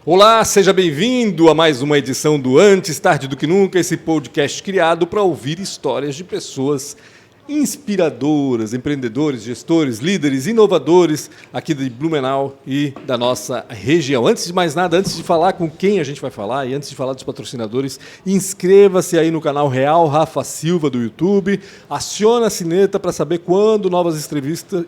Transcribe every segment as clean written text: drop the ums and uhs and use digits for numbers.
Olá, seja bem-vindo a mais uma edição do Antes Tarde do Que Nunca, esse podcast criado para ouvir histórias de pessoas inspiradoras, empreendedores, gestores, líderes, inovadores aqui de Blumenau e da nossa região. Antes de mais nada, antes de falar com quem a gente vai falar e antes de falar dos patrocinadores, inscreva-se aí no canal Real Rafa Silva do YouTube, aciona a sineta para saber quando novas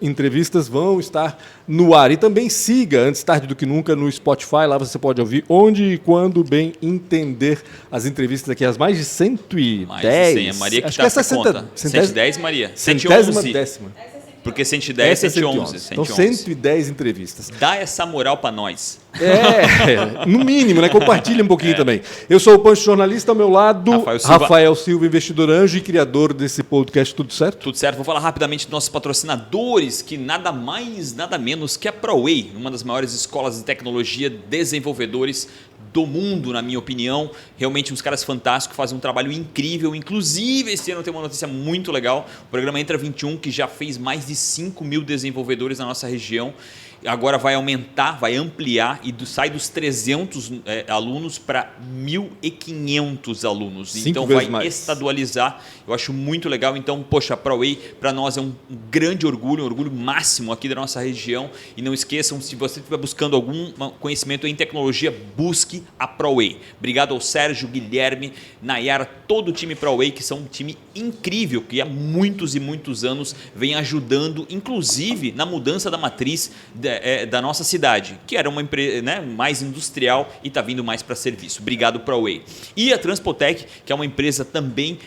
entrevistas vão estar no ar. E também siga Antes Tarde do Que Nunca no Spotify, lá você pode ouvir onde e quando bem entender as entrevistas aqui, as mais de 110. Mais de 100, a Maria que está essa conta. 110, Maria. 111. Décima. Porque 110 é 111. Então 110 entrevistas. Dá essa moral para nós. No mínimo, né? Compartilha um pouquinho também. Eu sou o Pancho Jornalista, ao meu lado, Rafael Silva, investidor anjo e criador desse podcast. Tudo certo? Tudo certo. Vou falar rapidamente dos nossos patrocinadores, que nada mais, nada menos que a ProWay, uma das maiores escolas de tecnologia, desenvolvedores do mundo, na minha opinião. Realmente uns caras fantásticos, fazem um trabalho incrível. Inclusive, esse ano tem uma notícia muito legal. O programa Entra 21, que já fez mais de 5 mil desenvolvedores na nossa região. Agora vai aumentar, vai ampliar e sai dos 300 alunos para 1.500 alunos. Então vai estadualizar. Eu acho muito legal. Então, poxa, a ProWay para nós é um grande orgulho, um orgulho máximo aqui da nossa região. E não esqueçam, se você estiver buscando algum conhecimento em tecnologia, busque a ProWay. Obrigado ao Sérgio, Guilherme, Nayara, todo o time ProWay, que são um time incrível, que há muitos e muitos anos vem ajudando, inclusive na mudança da matriz da nossa cidade, que era uma empresa, né, mais industrial e está vindo mais para serviço. Obrigado, ProWay. E a Transpotec, que é uma empresa também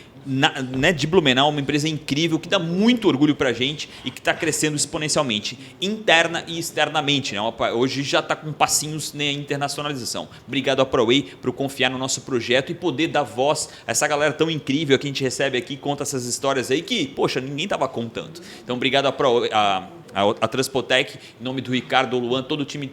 de Blumenau, uma empresa incrível que dá muito orgulho para a gente e que está crescendo exponencialmente, interna e externamente. Né? Hoje já está com passinhos na internacionalização. Obrigado à ProWay por confiar no nosso projeto e poder dar voz a essa galera tão incrível que a gente recebe aqui, conta essas histórias aí que, poxa, ninguém estava contando. Então, obrigado à Transpotec, em nome do Ricardo, do Luan, todo o time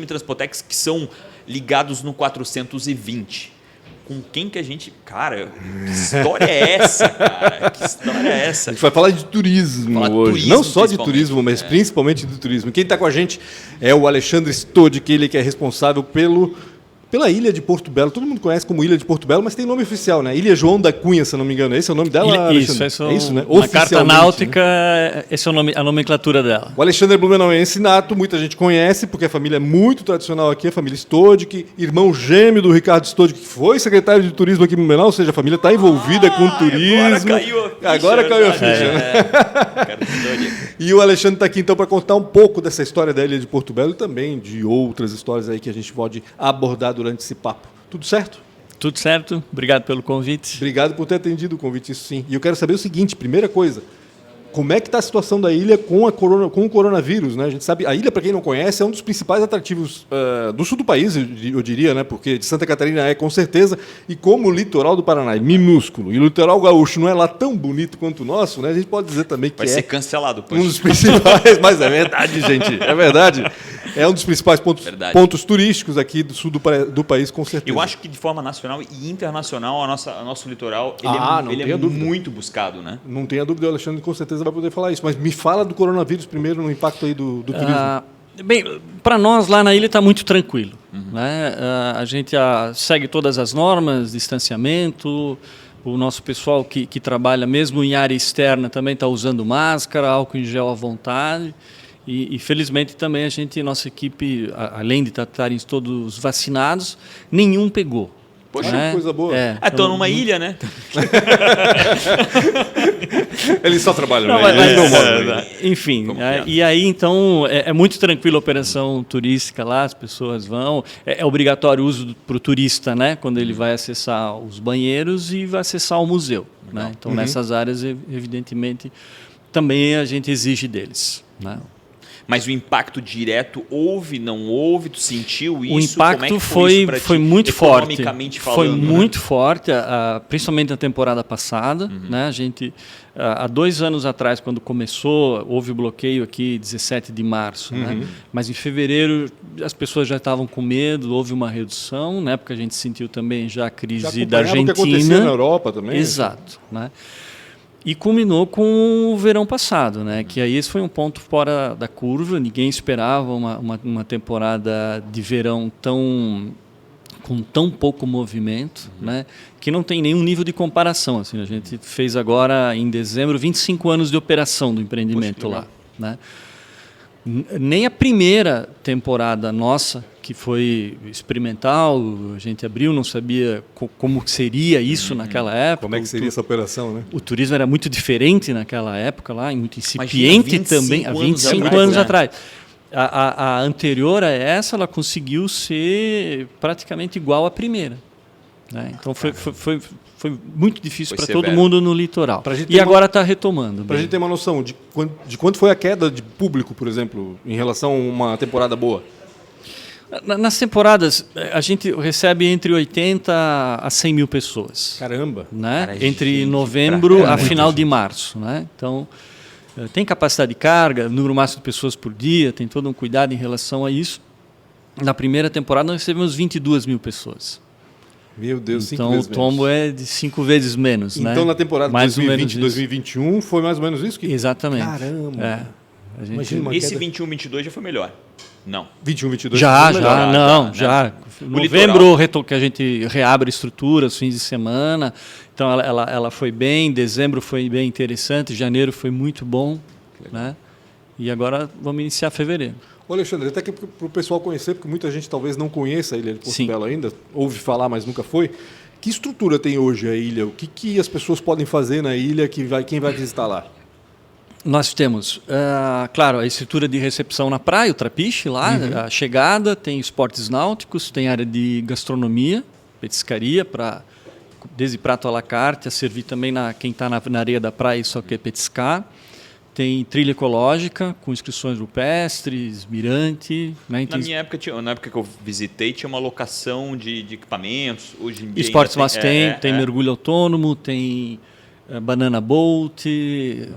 Transpotec que são ligados no 420. Com quem que a gente... Cara, que história é essa, cara? Que história é essa? A gente vai falar de turismo hoje. Turismo, não só de turismo, mas principalmente de turismo. Quem está com a gente é o Alexandre Stodi, ele que é responsável pela Ilha de Porto Belo. Todo mundo conhece como Ilha de Porto Belo, mas tem nome oficial, né? Ilha João da Cunha, se eu não me engano. Esse é o nome dela, Isso, é isso, né? Na carta náutica, né? Esse é a nomenclatura dela. O Alexandre é blumenauense nato, muita gente conhece, porque a família é muito tradicional aqui, a família Stodi, irmão gêmeo do Ricardo Stodi, que foi secretário de turismo aqui em Blumenau, ou seja, a família está envolvida com turismo. Agora caiu a ficha, né? E o Alexandre está aqui, então, para contar um pouco dessa história da Ilha de Porto Belo e também de outras histórias aí que a gente pode abordar durante esse papo. Tudo certo? Tudo certo. Obrigado pelo convite. Obrigado por ter atendido o convite, isso sim. E eu quero saber o seguinte, primeira coisa, como é que está a situação da ilha com o coronavírus, né? A gente sabe, a ilha, para quem não conhece, é um dos principais atrativos do sul do país, eu diria, né? Porque de Santa Catarina é com certeza, e como o litoral do Paraná é minúsculo, e o litoral gaúcho não é lá tão bonito quanto o nosso, né? A gente pode dizer também que vai ser cancelado, um dos principais, mas é verdade, gente, é verdade. É um dos principais pontos turísticos aqui do sul do país, com certeza. Eu acho que de forma nacional e internacional, o nosso litoral ele é muito buscado, né? Não tenha dúvida, o Alexandre com certeza vai poder falar isso. Mas me fala do coronavírus primeiro, no impacto aí do turismo. Bem, para nós lá na ilha está muito tranquilo. Né? A gente segue todas as normas, distanciamento. O nosso pessoal que trabalha mesmo em área externa também está usando máscara, álcool em gel à vontade. E felizmente também nossa equipe, além de estarem todos vacinados, nenhum pegou. Poxa, que coisa boa. Estão numa ilha, né? Eles só trabalham, enfim, e aí então é muito tranquilo a operação turística lá, as pessoas vão, é obrigatório o uso para o turista, né? Quando ele vai acessar os banheiros e vai acessar o museu. Né? Então nessas áreas, evidentemente, também a gente exige deles. Né? Mas o impacto direto houve, não houve? Tu sentiu isso? O impacto foi muito forte. Economicamente falando, foi muito forte, principalmente na temporada passada. Né? A gente, há 2 anos atrás, quando começou, houve bloqueio aqui 17 de março. Né? Mas em fevereiro as pessoas já estavam com medo, houve uma redução. Na época a gente sentiu também já a crise da Argentina. O que aconteceu na Europa também. Exato. Né? E culminou com o verão passado, né? Que aí esse foi um ponto fora da curva. Ninguém esperava uma temporada de verão com tão pouco movimento, né? Que não tem nenhum nível de comparação. Assim, a gente fez agora, em dezembro, 25 anos de operação do empreendimento lá. Né? Nem a primeira temporada nossa, que foi experimental, a gente abriu, não sabia como seria isso naquela época. Como é que seria essa operação, né? O turismo era muito diferente naquela época lá, muito incipiente também, há 25 anos atrás. A anterior a essa, ela conseguiu ser praticamente igual à primeira. Né? Então foi muito difícil para todo mundo no litoral. E agora está retomando. Para a gente ter uma noção de quanto foi a queda de público, por exemplo, em relação a uma temporada boa. Nas temporadas, a gente recebe entre 80 a 100 mil pessoas. Caramba! Né? Entre novembro a final de março. Né? Então, tem capacidade de carga, número máximo de pessoas por dia, tem todo um cuidado em relação a isso. Na primeira temporada, nós recebemos 22 mil pessoas. Meu Deus, então, 5 vezes menos. Então, o tombo é de 5 vezes menos. Então, né? na temporada 2020 2021, foi mais ou menos isso? Exatamente. Caramba! Esse 21, 22 já foi melhor. Não. 21, 22 já. Novembro, que a gente reabre estruturas, fins de semana. Então, ela foi bem. Dezembro foi bem interessante. Janeiro foi muito bom. Né? E agora vamos iniciar fevereiro. Ô Alexandre, até que para o pessoal conhecer, porque muita gente talvez não conheça a Ilha de Porto Belo ainda, ouve falar, mas nunca foi. Que estrutura tem hoje a ilha? O que as pessoas podem fazer na ilha, quem vai visitar lá? Nós temos, claro, a estrutura de recepção na praia, o trapiche lá, a chegada, tem esportes náuticos, tem área de gastronomia, petiscaria, desde prato à la carte, a servir também quem está na areia da praia e só quer petiscar. Tem trilha ecológica, com inscrições rupestres, mirante. Né? Na época que eu visitei, tinha uma locação de equipamentos. Hoje em dia esportes tem mergulho autônomo, tem banana boat,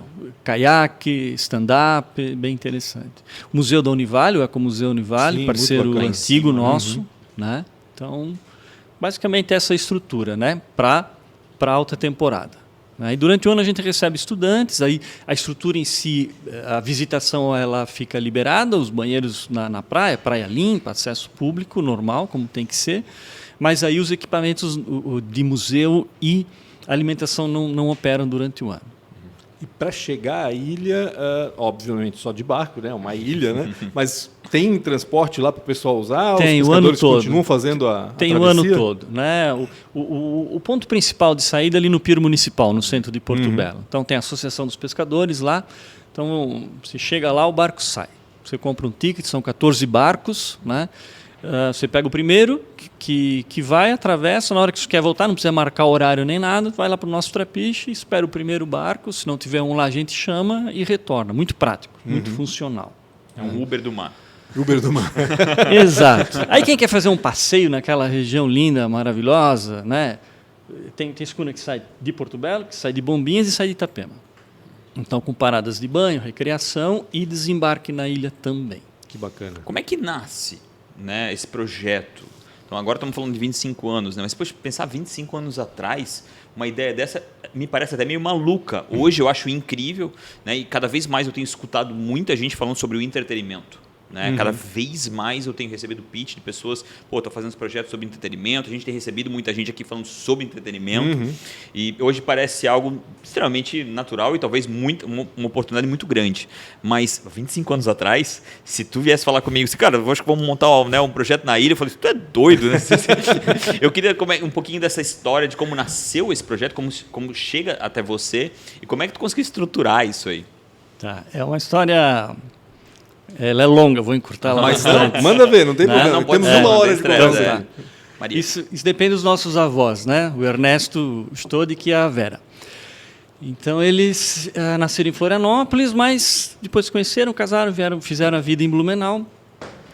caiaque, stand-up, bem interessante. O Museu da Univale, o Ecomuseu Univale, parceiro antigo nosso. Né? Então, basicamente essa estrutura, né? Para alta temporada. E durante o ano a gente recebe estudantes, aí a estrutura em si, a visitação ela fica liberada, os banheiros na praia, praia limpa, acesso público, normal, como tem que ser, mas aí os equipamentos de museu e alimentação não operam durante o ano. E para chegar à ilha, obviamente só de barco, né? Uma ilha, né? Mas tem transporte lá para o pessoal usar? Tem, os o ano todo. Continuam fazendo a Tem o ano todo, né? O ponto principal de saída é ali no Pier Municipal, no centro de Porto Belo. Então tem a Associação dos Pescadores lá. Então você chega lá, o barco sai. Você compra um ticket, são 14 barcos, né? Você pega o primeiro que vai, atravessa, na hora que você quer voltar, não precisa marcar horário nem nada, vai lá para o nosso trapiche, espera o primeiro barco, se não tiver um lá a gente chama e retorna. Muito prático, muito funcional. É um Uber do mar. Uber do mar. Exato. Aí quem quer fazer um passeio naquela região linda, maravilhosa, né? Tem escuna que sai de Porto Belo, que sai de Bombinhas e sai de Itapema. Então com paradas de banho, recreação e desembarque na ilha também. Que bacana. Como é que nasce, né, esse projeto? Então agora estamos falando de 25 anos, né? Mas depois de pensar 25 anos atrás, uma ideia dessa me parece até meio maluca. Hoje eu acho incrível, né? E cada vez mais eu tenho escutado muita gente falando sobre o entretenimento. Né? Cada vez mais eu tenho recebido pitch de pessoas, estou fazendo esse projeto sobre entretenimento, a gente tem recebido muita gente aqui falando sobre entretenimento, e hoje parece algo extremamente natural e talvez uma oportunidade muito grande. Mas 25 anos atrás, se tu viesse falar comigo assim, cara, eu acho que vamos montar um projeto na ilha, eu falei, tu é doido, né? Eu queria um pouquinho dessa história de como nasceu esse projeto, como chega até você e como é que tu conseguiu estruturar isso aí. Tá, é uma história... Ela é longa, vou encurtá-la bastante. Manda ver, não tem problema. Não Temos uma hora de conversa. Isso depende dos nossos avós, né? O Ernesto Stodik e a Vera. Então, eles nasceram em Florianópolis, mas depois se conheceram, casaram, fizeram a vida em Blumenau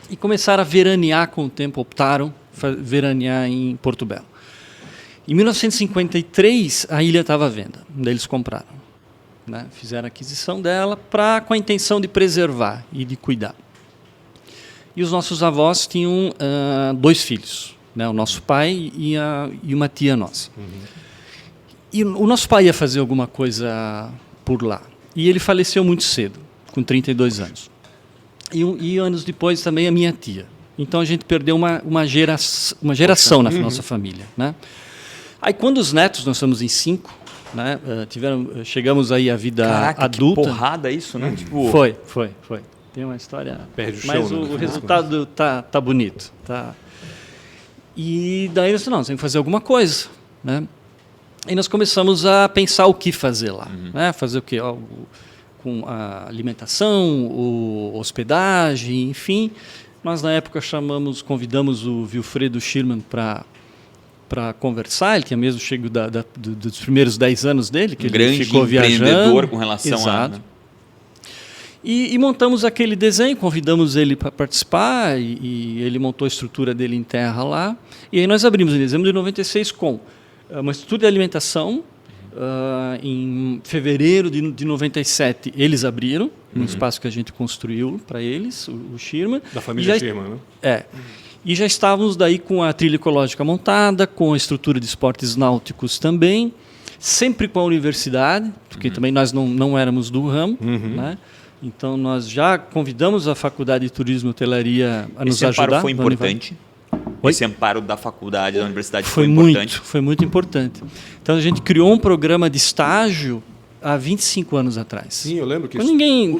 e começaram a veranear com o tempo, optaram veranear em Porto Belo. Em 1953, a ilha estava à venda, daí eles compraram. Né? Fizeram a aquisição dela com a intenção de preservar e de cuidar. E os nossos avós tinham 2 filhos, né? O nosso pai e uma tia nossa. E o nosso pai ia fazer alguma coisa por lá. E ele faleceu muito cedo, com 32 anos. E anos depois também a minha tia. Então a gente perdeu uma geração na nossa família, né? Aí quando os netos, nós somos em 5, né? Chegamos aí à vida Caraca, adulta. Que porrada isso, né? Tipo... Foi. Tem uma história. Perde o mas chão, o né? resultado tá bonito, tá. E daí nós temos que fazer alguma coisa, né? E nós começamos a pensar o que fazer lá, né? Fazer o quê? Com a alimentação, hospedagem, enfim. Nós na época convidamos o Wilfredo Schirman para conversar. Ele tinha mesmo chego dos primeiros 10 anos dele, que ele ficou viajando. Empreendedor com relação Exato. a... Né? E montamos aquele desenho, convidamos ele para participar e ele montou a estrutura dele em terra lá. E aí nós abrimos em dezembro de 96 com uma estrutura de alimentação. Em fevereiro de 97 eles abriram um espaço que a gente construiu para eles, o Schirman. Da família Schirman, né? E já estávamos daí com a trilha ecológica montada, com a estrutura de esportes náuticos também, sempre com a universidade, porque também nós não éramos do ramo, né? Então nós já convidamos a Faculdade de Turismo e Hotelaria a nos ajudar. Esse amparo foi importante? Esse amparo da faculdade, da universidade foi importante? Foi muito importante. Então a gente criou um programa de estágio há 25 anos atrás. Sim, eu lembro que Quando ninguém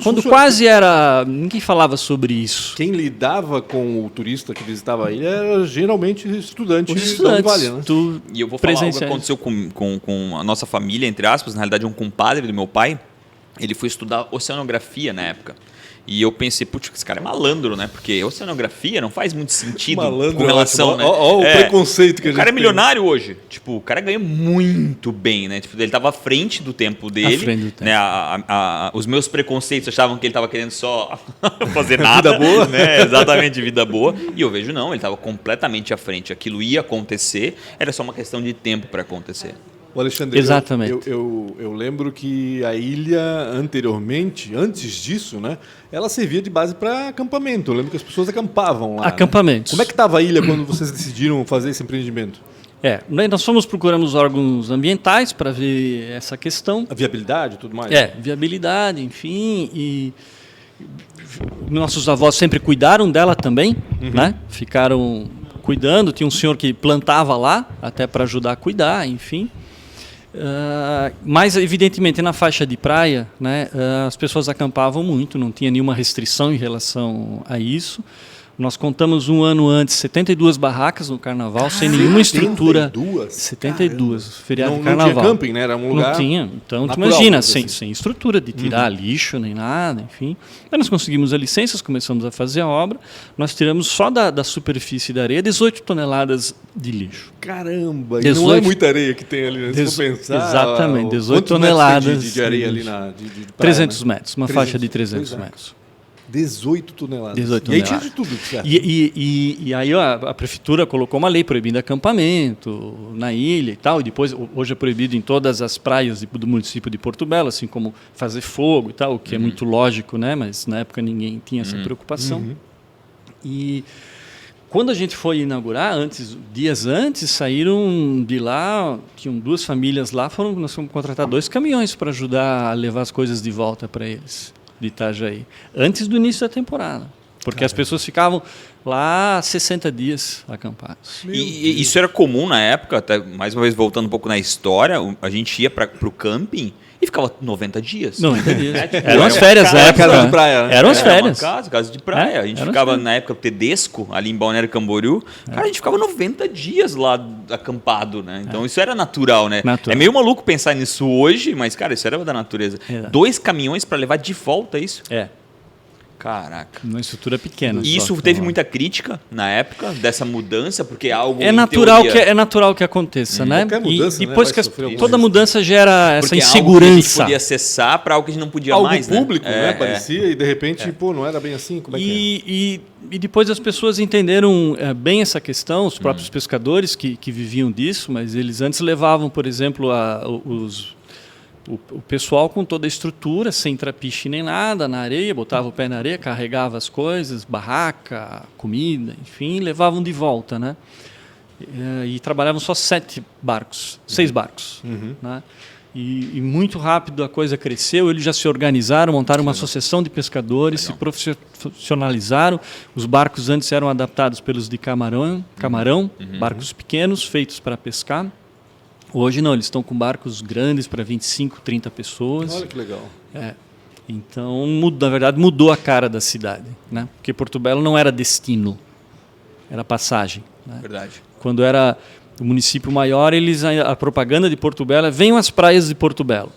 falava sobre isso. Quem lidava com o turista que visitava a ilha era geralmente estudante da Vale, né? E eu vou falar algo que aconteceu com a nossa família, entre aspas, na realidade um compadre do meu pai. Ele foi estudar oceanografia na época. E eu pensei, putz, esse cara é malandro, né? Porque oceanografia não faz muito sentido com relação, né? Olha o preconceito que a gente O cara é milionário hoje. Tipo, o cara ganha muito bem, né? Tipo, ele estava à frente do tempo dele. À frente do tempo. Né? Os meus preconceitos achavam que ele estava querendo só fazer nada. Vida boa. Né? Exatamente, vida boa. E eu vejo, não, ele estava completamente à frente. Aquilo ia acontecer, era só uma questão de tempo para acontecer. O Alexandre, exatamente. Eu lembro que a ilha anteriormente, antes disso, né, ela servia de base para acampamento. Eu lembro que as pessoas acampavam lá. Acampamentos. Né? Como é que estava a ilha quando vocês decidiram fazer esse empreendimento? Nós procuramos órgãos ambientais para ver essa questão. A viabilidade e tudo mais? Viabilidade, enfim. E nossos avós sempre cuidaram dela também, né? Ficaram cuidando. Tinha um senhor que plantava lá, até para ajudar a cuidar, enfim. Mas, evidentemente, na faixa de praia, né, as pessoas acampavam muito, não tinha nenhuma restrição em relação a isso. Nós contamos um ano antes 72 barracas no Carnaval, sem nenhuma estrutura. 72? Feriado de Carnaval. Não tinha camping, né? Era um lugar. Não tinha. Então, tu natural, imagina, sem estrutura de tirar lixo nem nada, enfim. Aí nós conseguimos as licenças, começamos a fazer a obra. Nós tiramos só da superfície da areia 18 toneladas de lixo. Caramba! 18, não é muita areia que tem ali, né? Se for pensar. Exatamente, 18 toneladas de areia ali de praia, 300 né? metros, uma faixa de 300 metros. 18 toneladas. 18 E toneladas. aí tinha de tudo, certo? E aí a prefeitura colocou uma lei proibindo acampamento na ilha e tal. E depois, hoje é proibido em todas as praias do município de Porto Belo, assim como fazer fogo e tal, o que é muito lógico, né? Mas na época ninguém tinha essa preocupação. E quando a gente foi inaugurar, dias antes, saíram de lá, tinham 2 famílias lá, nós fomos contratar 2 caminhões para ajudar a levar as coisas de volta para eles, de Itajaí, antes do início da temporada. Porque as pessoas ficavam lá 60 dias acampados. E isso era comum na época, até mais uma vez voltando um pouco na história, a gente ia para o camping e ficava 90 dias. 90 dias. Tipo, Eram as férias da época. Casa de praia, né? Eram as férias. Casa de praia. A gente ficava, na época, Tedesco, ali em Balneário Camboriú. Cara, a gente ficava 90 dias lá acampado, né? Então isso era natural, né? Natural. É meio maluco pensar nisso hoje, mas, cara, isso era da natureza. 2 caminhões para levar de volta isso? Caraca. Uma estrutura pequena. E isso teve muita crítica na época dessa mudança, porque algo é natural que aconteça, né? Qualquer mudança, e depois né, que toda mudança gera essa insegurança. Algo que a gente podia acessar para algo que a gente não podia algo mais, público, né? Parecia, e de repente, não era bem assim. Como é que é? E depois as pessoas entenderam bem essa questão, os próprios pescadores que viviam disso, mas eles antes levavam, por exemplo, o pessoal com toda a estrutura, sem trapiche nem nada, na areia, botava o pé na areia, carregava as coisas, barraca, comida, enfim, levavam de volta, né? e trabalhavam só 6 barcos. Né? E muito rápido a coisa cresceu, eles já se organizaram, montaram uma associação de pescadores, se profissionalizaram. Os barcos antes eram adaptados pelos de camarão, barcos pequenos feitos para pescar. Hoje não, eles estão com barcos grandes para 25, 30 pessoas. Olha que legal. Então, na verdade, mudou a cara da cidade, né? Porque Porto Belo não era destino, era passagem. Né? Verdade. Quando era o município maior, a propaganda de Porto Belo é: venham às praias de Porto Belo.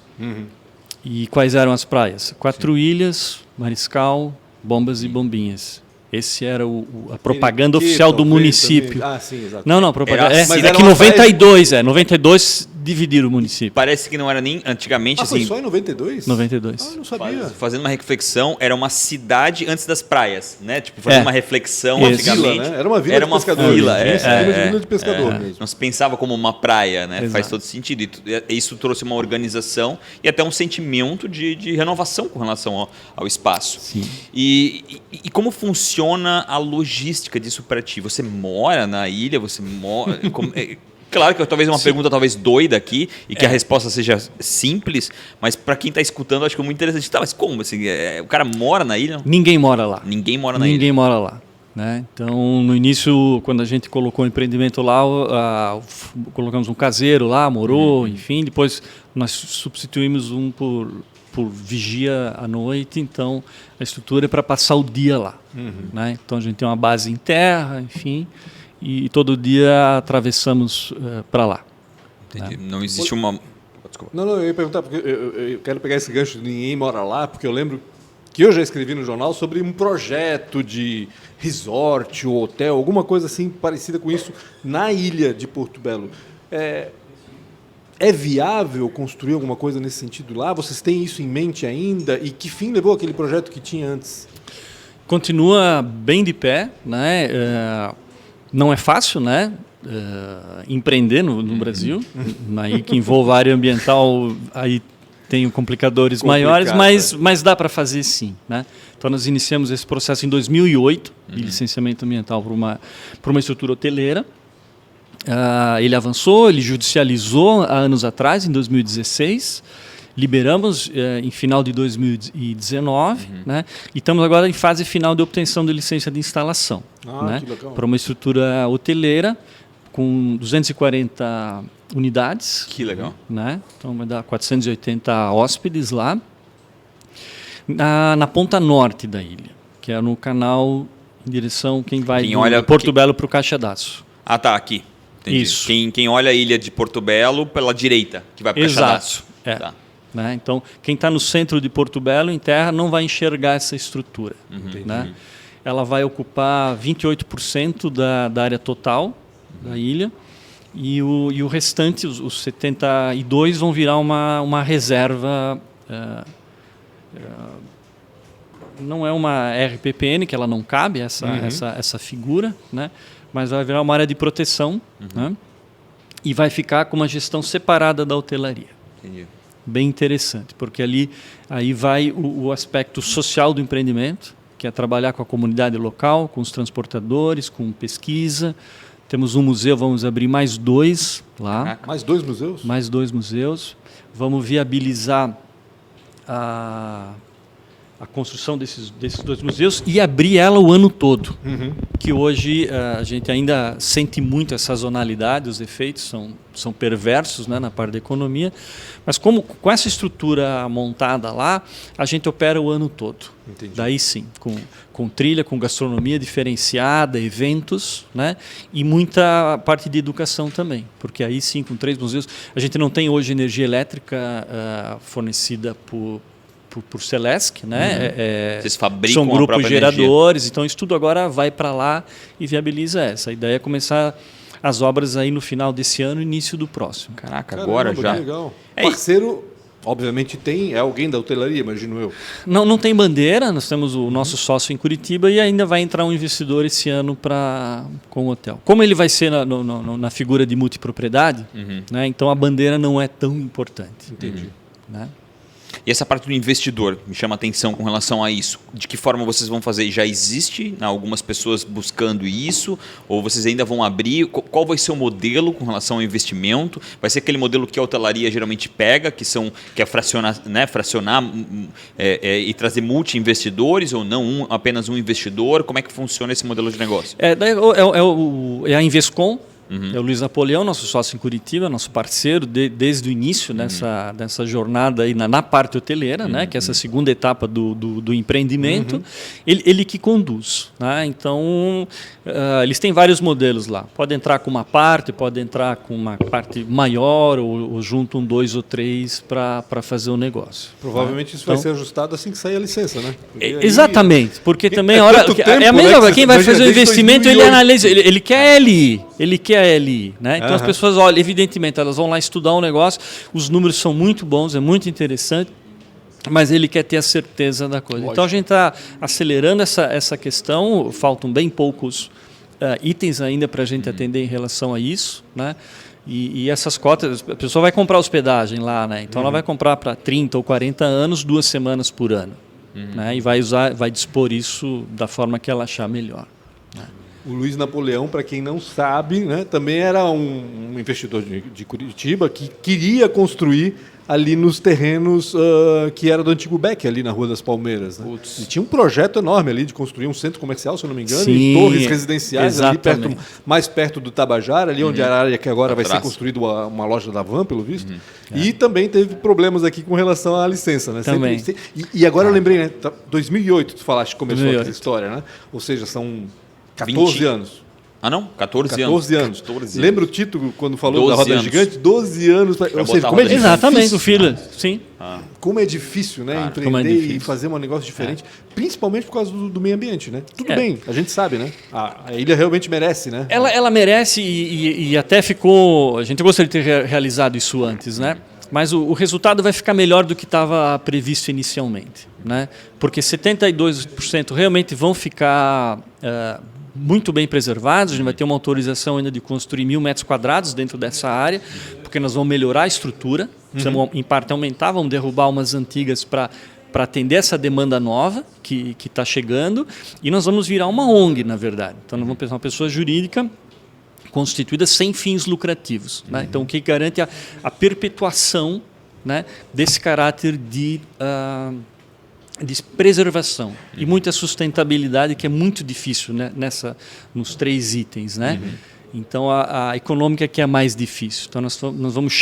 E quais eram as praias? 4 ilhas, Mariscal, Bombas e Bombinhas. Esse era a propaganda oficial do município. Sim, exato. Não, propaganda. Era Que 92 dividiram o município. Parece que não era nem antigamente Foi assim. só em 92? 92. Não sabia. Fazendo uma reflexão, era uma cidade antes das praias, né? Tipo, fazendo uma reflexão antigamente. Vila, né? Era uma vila de pescador. Vila, vila de pescador mesmo. Não se pensava como uma praia, né? Exato. Faz todo sentido. E isso trouxe uma organização e até um sentimento de renovação com relação ao espaço. Sim. E como funciona a logística disso para ti? Você mora na ilha? Você mora... Claro que talvez uma pergunta talvez doida aqui e que a resposta seja simples, mas para quem está escutando acho que é muito interessante. Tá, mas como assim? O cara mora na ilha? Ninguém mora lá. Ninguém mora na ilha. Ninguém mora lá. Né? Então, no início, quando a gente colocou o empreendimento lá, colocamos um caseiro lá, morou, enfim. Depois nós substituímos um por vigia à noite. Então, a estrutura é para passar o dia lá. Né? Então, a gente tem uma base em terra, enfim. E todo dia atravessamos para lá. Entendi. Não existe uma... Desculpa. Não, eu ia perguntar, porque eu quero pegar esse gancho de ninguém mora lá, porque eu lembro que eu já escrevi no jornal sobre um projeto de resort ou hotel, alguma coisa assim parecida com isso, na ilha de Porto Belo. É viável construir alguma coisa nesse sentido lá? Vocês têm isso em mente ainda? E que fim levou aquele projeto que tinha antes? Continua bem de pé, né? Não é fácil, né? Empreender no Brasil, aí que envolve a área ambiental, aí tem complicadores maiores, mas dá para fazer sim, né? Então nós iniciamos esse processo em 2008 de licenciamento ambiental para uma estrutura hoteleira. Ele avançou, ele judicializou há anos atrás, em 2016. Liberamos em final de 2019, né? E estamos agora em fase final de obtenção de licença de instalação, né? Para uma estrutura hoteleira com 240 unidades. Que legal. Né? Então vai dar 480 hóspedes lá. Na ponta norte da ilha, que é no canal em direção quem vai de Porto Belo para o Caixa d'Áço. Ah, tá, aqui. Entendi. Isso. Quem olha a ilha de Porto Belo pela direita, que vai para o Caixa d'Áço. Tá. Né? Então, quem está no centro de Porto Belo, em terra, não vai enxergar essa estrutura. Né? Ela vai ocupar 28% da área total da ilha e o restante, os 72, vão virar uma reserva. Não é uma RPPN, que ela não cabe, essa figura, né? Mas vai virar uma área de proteção, né? E vai ficar com uma gestão separada da hotelaria. Entendi. Bem interessante, porque aí vai o aspecto social do empreendimento, que é trabalhar com a comunidade local, com os transportadores, com pesquisa. Temos um museu, vamos abrir mais 2 lá. Mais 2 museus? Mais 2 museus. Vamos viabilizar a construção desses 2 museus e abrir ela o ano todo. Que hoje a gente ainda sente muito a sazonalidade, os efeitos são perversos, né, na parte da economia, mas com essa estrutura montada lá, a gente opera o ano todo. Entendi. Daí sim, com trilha, com gastronomia diferenciada, eventos, né, e muita parte de educação também, porque aí sim, com 3 museus, a gente não tem hoje energia elétrica fornecida por Celesc, né? Vocês fabricam são grupos a própria geradores, energia. Então isso tudo agora vai para lá e viabiliza essa. A ideia é começar as obras aí no final desse ano, início do próximo. Caraca, agora já. Legal. Parceiro, obviamente é alguém da hotelaria, imagino eu. Não tem bandeira, nós temos o nosso sócio em Curitiba e ainda vai entrar um investidor esse ano com o hotel. Como ele vai ser na figura de multipropriedade, né? Então a bandeira não é tão importante. Entendi. Né? E essa parte do investidor me chama a atenção com relação a isso. De que forma vocês vão fazer? Já existe algumas pessoas buscando isso? Ou vocês ainda vão abrir? Qual vai ser o modelo com relação ao investimento? Vai ser aquele modelo que a hotelaria geralmente pega, que é fracionar, né, e trazer multi-investidores ou não apenas um investidor? Como é que funciona esse modelo de negócio? É a Invescom. É o Luiz Napoleão, nosso sócio em Curitiba, nosso parceiro desde o início dessa jornada aí na parte hoteleira, né, que é essa segunda etapa do empreendimento. Ele que conduz. Né? Então, eles têm vários modelos lá. Pode entrar com uma parte, pode entrar com uma parte maior ou juntam 2 ou 3 para fazer o negócio. Provavelmente isso vai ser ajustado assim que sair a licença, né? Exatamente, porque também a hora a mesma coisa, quem vai fazer o investimento, ele analisa, ele quer LI, ele quer a LI, né? Então as pessoas olham, evidentemente, elas vão lá estudar um negócio, os números são muito bons, é muito interessante, mas ele quer ter a certeza da coisa. Lógico. Então a gente está acelerando essa questão, faltam bem poucos itens ainda para a gente atender em relação a isso, né? E essas cotas, a pessoa vai comprar hospedagem lá, né? Então ela vai comprar para 30 ou 40 anos, 2 semanas por ano, né? E vai dispor isso da forma que ela achar melhor. Né? O Luiz Napoleão, para quem não sabe, né, também era um investidor de Curitiba que queria construir ali nos terrenos que era do antigo Beck, ali na Rua das Palmeiras. Né? E tinha um projeto enorme ali de construir um centro comercial, se eu não me engano, e torres residenciais ali mais perto do Tabajara, ali onde era a área que agora vai ser construída uma loja da Van, pelo visto. E também teve problemas aqui com relação à licença. Né? Também. E agora eu lembrei, né? 2008 tu falaste que começou essa história, né? Ou seja, são 14 anos. Ah, não? 14 anos. Lembra o título quando falou da roda gigante? 12 anos. Ou seja, como é difícil. Exatamente, o filho. Sim. Como é difícil, né? Empreender e fazer um negócio diferente, principalmente por causa do meio ambiente, né? Tudo bem, a gente sabe, né? A ilha realmente merece, né? Ela merece e até ficou... A gente gostaria de ter realizado isso antes, né? Mas o resultado vai ficar melhor do que estava previsto inicialmente, né? Porque 72% realmente vão ficar muito bem preservados. A gente vai ter uma autorização ainda de construir 1.000 metros quadrados dentro dessa área, porque nós vamos melhorar a estrutura, precisamos, em parte, aumentar, vamos derrubar umas antigas para atender essa demanda nova que está chegando, e nós vamos virar uma ONG, na verdade. Então, nós vamos pensar uma pessoa jurídica constituída sem fins lucrativos. Né? Então, o que garante a perpetuação, né, desse caráter de preservação e muita sustentabilidade, que é muito difícil, né, nos 3 itens. Né? Então, a econômica que é a mais difícil. Então, nós vamos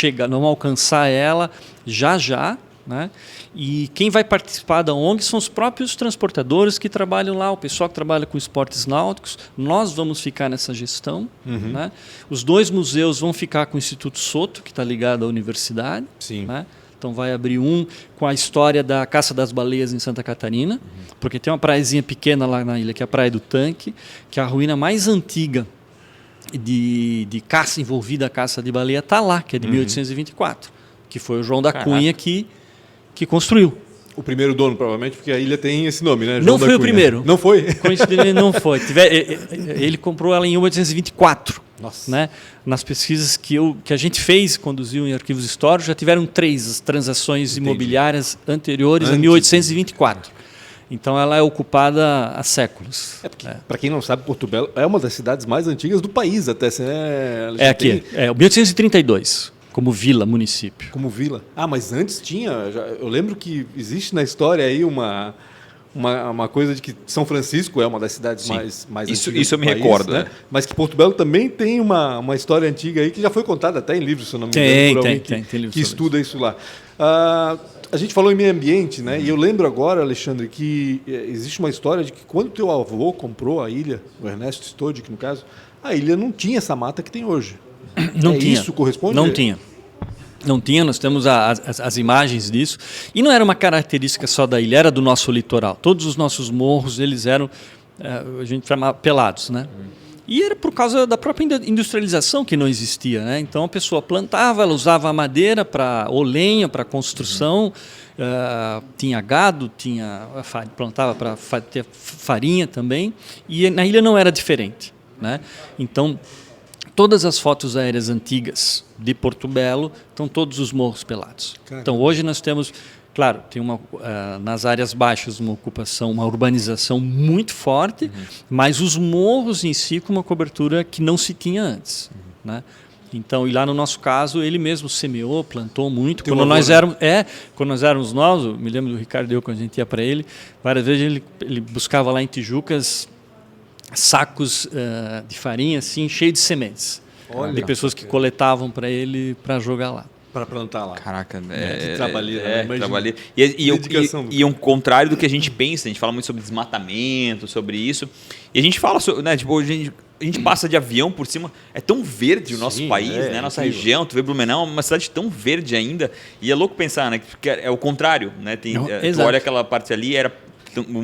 alcançar ela já. Né? E quem vai participar da ONG são os próprios transportadores que trabalham lá, o pessoal que trabalha com esportes náuticos. Nós vamos ficar nessa gestão. Né? Os 2 museus vão ficar com o Instituto Soto, que está ligado à universidade. Sim. Né? Então vai abrir um com a história da caça das baleias em Santa Catarina, porque tem uma praiazinha pequena lá na ilha, que é a Praia do Tanque, que é a ruína mais antiga de caça envolvida a caça de baleia, está lá, que é de 1824, que foi o João da Cunha que construiu. O primeiro dono, provavelmente, porque a ilha tem esse nome, né? João não foi o primeiro. Não foi? Coincidentemente, não foi. Ele comprou ela em 1824. Nossa. Né? Nas pesquisas que a gente fez, conduziu em arquivos históricos, já tiveram 3 transações imobiliárias anteriores a 1824. Então ela é ocupada há séculos. Para quem não sabe, Porto Belo é uma das cidades mais antigas do país, até. É aqui. É 1832. Como vila, município. Como vila. Mas antes tinha... Eu lembro que existe na história aí uma coisa de que São Francisco é uma das cidades mais antigas isso eu me país, recordo. Né? Mas que Porto Belo também tem uma história antiga aí que já foi contada até em livros, se eu não me engano, por alguém que estuda isso lá. A gente falou em meio ambiente, né? E eu lembro agora, Alexandre, que existe uma história de que quando teu avô comprou a ilha, o Ernesto Stodic, no caso, a ilha não tinha essa mata que tem hoje. Não tinha. Isso corresponde? Não tinha, nós temos as imagens disso. E não era uma característica só da ilha, era do nosso litoral. Todos os nossos morros, eles eram, a gente chamava pelados, né? E era por causa da própria industrialização que não existia, né? Então a pessoa plantava, ela usava a madeira ou lenha para construção, tinha gado, plantava para ter farinha também, e na ilha não era diferente, né? Então, todas as fotos aéreas antigas de Porto Belo estão todos os morros pelados. Caramba. Então hoje nós temos, Claro, tem nas áreas baixas uma urbanização muito forte, mas os morros em si com uma cobertura que não se tinha antes, né? Então, e lá no nosso caso, ele mesmo semeou, plantou muito. Quando nós éramos novos, eu me lembro do Ricardo, quando a gente ia para ele, várias vezes ele buscava lá em Tijucas sacos de farinha, assim, cheio de sementes. Olha, de pessoas que coletavam para ele para jogar lá. Para plantar lá. Caraca, que trabalheira. Trabalheira. E um contrário do que a gente pensa, a gente fala muito sobre desmatamento, sobre isso. E a gente fala sobre, né, tipo, a gente passa de avião por cima, é tão verde o nosso país, né? Nossa região, tu vê Blumenau, uma cidade tão verde ainda. E é louco pensar, né? Porque é o contrário, né? Tu olha aquela parte ali,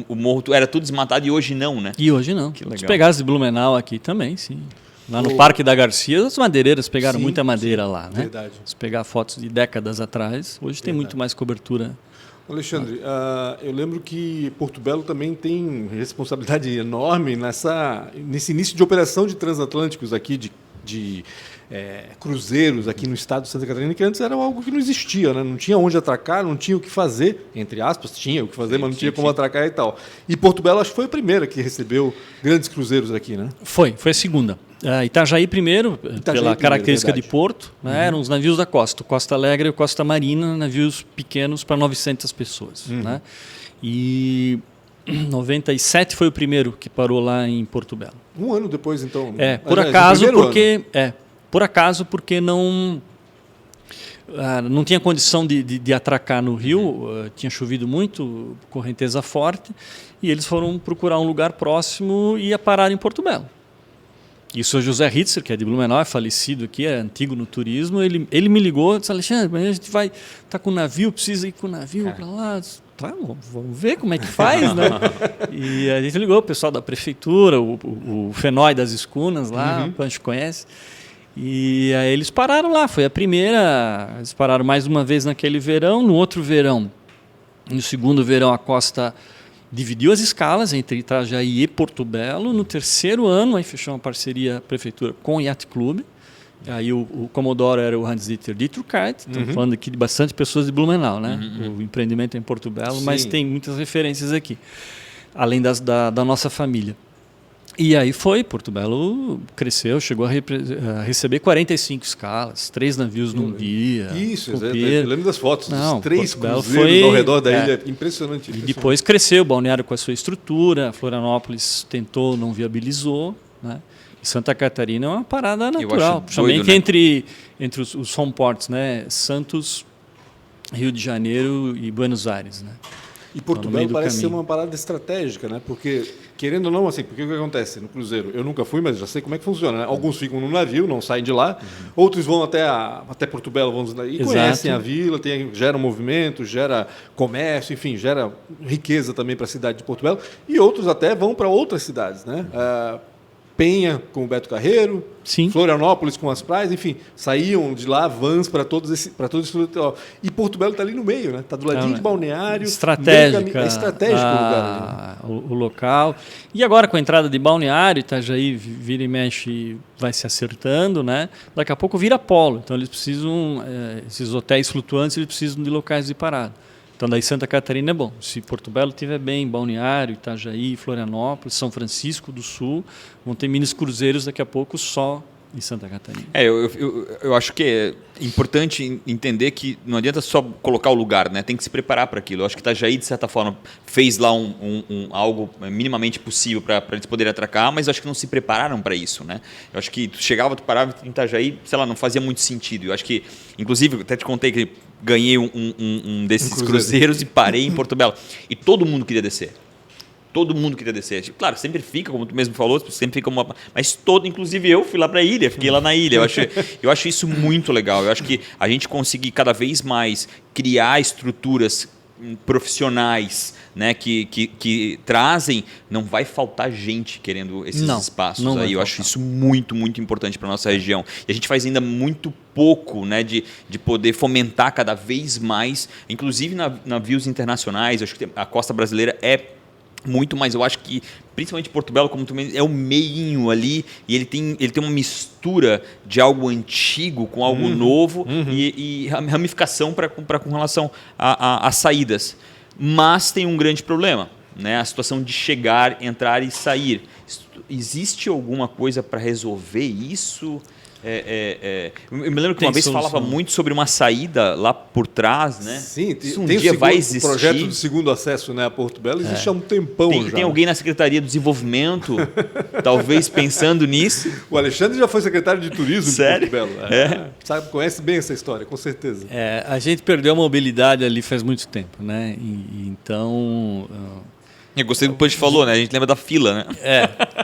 o morro era tudo desmatado e hoje não, né? E hoje não. Se pegasse de Blumenau aqui também, sim. Lá no Parque da Garcia, as madeireiras pegaram muita madeira lá, né? Verdade. Se pegar fotos de décadas atrás, hoje tem muito mais cobertura. Alexandre, eu lembro que Porto Belo também tem responsabilidade enorme nesse início de operação de transatlânticos aqui, de cruzeiros aqui no estado de Santa Catarina, que antes era algo que não existia, né? Não tinha onde atracar, não tinha o que fazer, entre aspas, tinha o que fazer, mas não tinha como atracar e tal. E Porto Belo acho que foi a primeira que recebeu grandes cruzeiros aqui, né? Foi a segunda. Itajaí primeiro, pela característica de porto, né? Eram os navios da costa, o Costa Alegre e o Costa Marina, navios pequenos para 900 pessoas. Né? E 97 foi o primeiro que parou lá em Porto Belo. Um ano depois, então. Por acaso, porque não tinha condição de atracar no rio, tinha chovido muito, correnteza forte, e eles foram procurar um lugar próximo e ia parar em Porto Belo. E o senhor José Ritzer, que é de Blumenau, é falecido aqui, é antigo no turismo, ele me ligou e disse: Alexandre, amanhã a gente vai estar com o navio, precisa ir com o navio para lá. Tá, vamos ver como é que faz, né? E a gente ligou o pessoal da prefeitura, o Fenói das Escunas lá, a gente conhece. E aí eles pararam lá, foi a primeira, eles pararam mais uma vez naquele verão, no outro verão, no segundo verão a costa dividiu as escalas entre Itajaí e Porto Belo. No terceiro ano, aí fechou uma parceria a prefeitura com o Yacht Club. Aí o Comodoro era o Hans-Dieter Dietrich, estamos falando aqui de bastante pessoas de Blumenau, né? O empreendimento é em Porto Belo, mas tem muitas referências aqui, além da nossa família. E aí Porto Belo cresceu, chegou a receber 45 escalas, 3 navios num dia. Isso, eu lembro das fotos, dos 3 cruzeiros ao redor da ilha, impressionante. E depois cresceu o balneário com a sua estrutura, Florianópolis tentou, não viabilizou, né? E Santa Catarina é uma parada natural, principalmente entre os home ports, né? Santos, Rio de Janeiro e Buenos Aires, né? E Porto Belo parece ser uma parada estratégica, né? Porque, querendo ou não, assim, porque o que acontece no cruzeiro? Eu nunca fui, mas já sei como é que funciona, né? Alguns ficam no navio, não saem de lá, outros vão até Porto Belo e conhecem a vila, gera movimento, gera comércio, enfim, gera riqueza também para a cidade de Porto Belo, e outros até vão para outras cidades, né? Penha com o Beto Carreiro, sim, Florianópolis com as praias, enfim, saíam de lá vans para todo esse litoral. E Porto Belo está ali no meio, né? Está do ladinho de balneário. Estratégico o lugar. O local. E agora com a entrada de balneário, Itajaí vira e mexe, vai se acertando, né? Daqui a pouco vira polo. Então eles precisam, esses hotéis flutuantes, eles precisam de locais de parada. Então, daí Santa Catarina é bom. Se Porto Belo estiver bem, Balneário, Itajaí, Florianópolis, São Francisco do Sul, vão ter minis cruzeiros daqui a pouco só em Santa Catarina. Eu acho que é importante entender que não adianta só colocar o lugar, né? Tem que se preparar para aquilo. Eu acho que Itajaí, de certa forma, fez lá algo minimamente possível para eles poderem atracar, mas eu acho que não se prepararam para isso, né? Eu acho que tu parava em Itajaí, sei lá, não fazia muito sentido. Eu acho que, inclusive, até te contei que ganhei um desses cruzeiros e parei em Porto Belo. E todo mundo queria descer. Todo mundo queria descer. Claro, sempre fica, como tu mesmo falou, sempre fica uma... Mas inclusive eu fui lá para a ilha, fiquei lá na ilha. Eu acho isso muito legal. Eu acho que a gente conseguir cada vez mais criar estruturas profissionais, né, que trazem, não vai faltar gente querendo esses espaços aí. Eu acho isso muito, muito importante para a nossa região. E a gente faz ainda muito pouco, né, de poder fomentar cada vez mais, inclusive navios internacionais. Eu acho que a costa brasileira é muito, mas eu acho que principalmente Porto Belo, como tu é o meinho ali, e ele tem uma mistura de algo antigo com algo novo e ramificação com relação a saídas. Mas tem um grande problema, né? A situação de chegar, entrar e sair. Existe alguma coisa para resolver isso? Eu me lembro que uma vez falava muito sobre uma saída lá por trás, né? Sim, isso um tem dia vai o existir. projeto do segundo acesso, né, a Porto Belo existe há um tempão já. Tem alguém na Secretaria do Desenvolvimento, talvez pensando nisso? O Alexandre já foi secretário de Turismo Sério? de Porto Belo. Sabe, conhece bem essa história, com certeza. A gente perdeu a mobilidade ali faz muito tempo, né? Então... Eu gostei do que o Punch falou, né? A gente lembra da fila, né?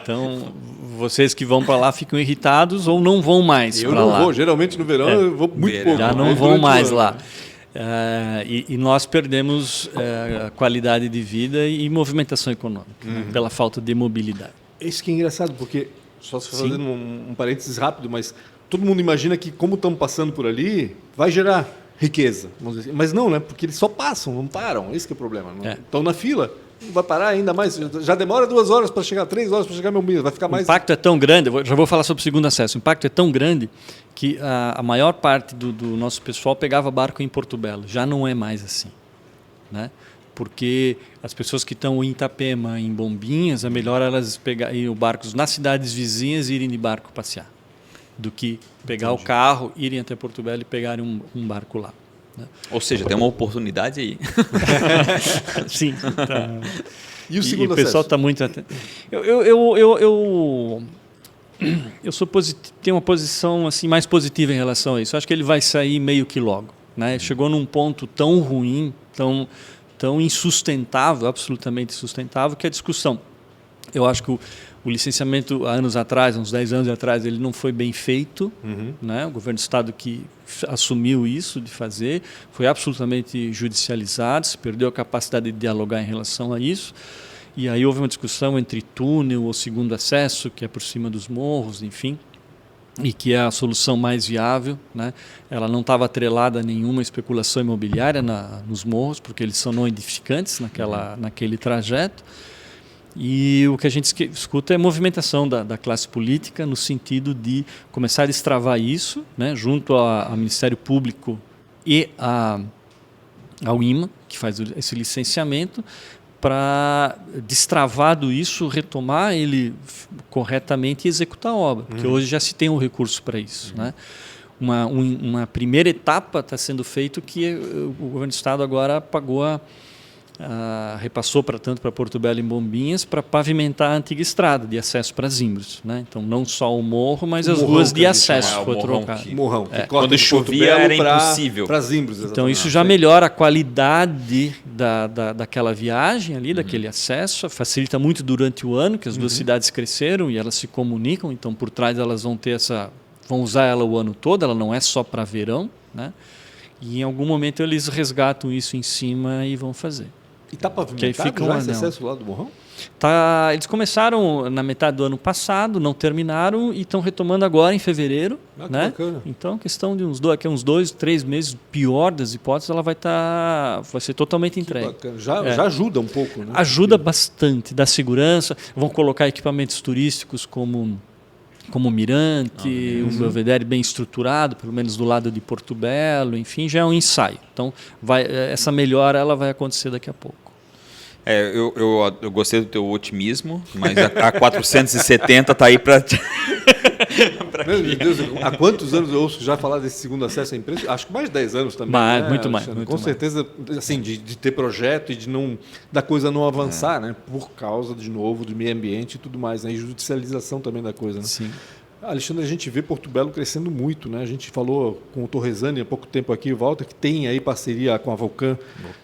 Então vocês que vão para lá ficam irritados ou não vão mais para lá. Eu não vou, geralmente no verão eu vou muito pouco. Já não vão mais lá. E nós perdemos a qualidade de vida e movimentação econômica, né? Pela falta de mobilidade. Isso que é engraçado, porque, só se fazendo um parênteses rápido, mas todo mundo imagina que como estamos passando por ali, vai gerar riqueza. Vamos dizer assim. Mas não, né? Porque eles só passam, não param. Esse que é o problema. Estão na fila. Não vai parar ainda mais. Já demora 2 horas para chegar, 3 horas para chegar meu milho. Vai ficar mais. O impacto é tão grande, já vou falar sobre o segundo acesso. O impacto é tão grande que a maior parte do nosso pessoal pegava barco em Porto Belo. Já não é mais assim, né? Porque as pessoas que estão em Itapema, em Bombinhas, é melhor elas pegarem barcos nas cidades vizinhas e irem de barco passear, do que pegar o carro, irem até Porto Belo e pegarem um barco lá. Ou seja, tem uma oportunidade aí. Sim. Tá. E o segundo o pessoal está muito atento. Eu tenho uma posição assim, mais positiva em relação a isso. Eu acho que ele vai sair meio que logo, né? Chegou num ponto tão ruim, tão insustentável, absolutamente insustentável, que a discussão. Eu acho que o licenciamento, há anos atrás, uns 10 anos atrás, ele não foi bem feito. Né? O governo do Estado que assumiu isso de fazer foi absolutamente judicializado, se perdeu a capacidade de dialogar em relação a isso. E aí houve uma discussão entre túnel ou segundo acesso, que é por cima dos morros, enfim, e que é a solução mais viável, né? Ela não estava atrelada a nenhuma especulação imobiliária nos morros, porque eles são não edificantes naquele trajeto. E o que a gente escuta é a movimentação da classe política no sentido de começar a destravar isso, né, junto ao Ministério Público e ao IMA, que faz esse licenciamento, para, destravado isso, retomar ele corretamente e executar a obra, porque hoje já se tem um recurso para isso. Né? Uma primeira etapa está sendo feito que o governo do Estado agora repassou tanto para Porto Belo e Bombinhas para pavimentar a antiga estrada de acesso para Zimbros, né? Então não só o morro, mas as ruas de acesso foi trocado. Morrão, que quando chovia era impossível para Zimbros. Então isso já melhora a qualidade daquela viagem ali, daquele acesso, facilita muito durante o ano, que as duas cidades cresceram e elas se comunicam, então por trás elas vão usar ela o ano todo, ela não é só para verão, né? E em algum momento eles resgatam isso em cima e vão fazer. E está pavimentado já esse acesso lá do Morrão? Eles começaram na metade do ano passado, não terminaram e estão retomando agora em fevereiro. Né? Bacana. Então, questão de uns 2, 3 meses, pior das hipóteses, ela vai ser totalmente entregue. Bacana. Já ajuda um pouco, né? Ajuda bastante, dá segurança. Vão colocar equipamentos turísticos como o Mirante, um Belvedere bem estruturado, pelo menos do lado de Porto Belo, enfim, já é um ensaio. Então, essa melhora ela vai acontecer daqui a pouco. Eu gostei do teu otimismo, mas a 470 está aí para... Meu Deus, há quantos anos eu ouço já falar desse segundo acesso à empresa? Acho que mais de 10 anos também. Muito mais. Com certeza, assim, de ter projeto e da coisa não avançar, né? Por causa, de novo, do meio ambiente e tudo mais, né? E judicialização também da coisa, né? Sim. Alexandre, a gente vê Porto Belo crescendo muito, né? A gente falou com o Torresani há pouco tempo aqui, Walter, que tem aí parceria com a Vulcan,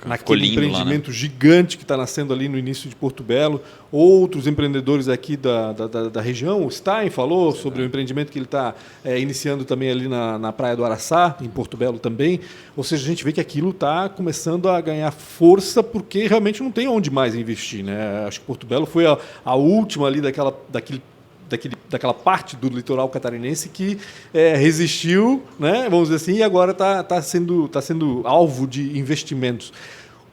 naquele empreendimento lá, né? Gigante que está nascendo ali no início de Porto Belo. Outros empreendedores aqui da região, o Stein falou sobre o empreendimento que ele está iniciando também ali na Praia do Araçá, em Porto Belo também. Ou seja, a gente vê que aquilo está começando a ganhar força porque realmente não tem onde mais investir, né? Acho que Porto Belo foi a última ali daquela parte do litoral catarinense que resistiu, né, vamos dizer assim, e agora está sendo alvo de investimentos.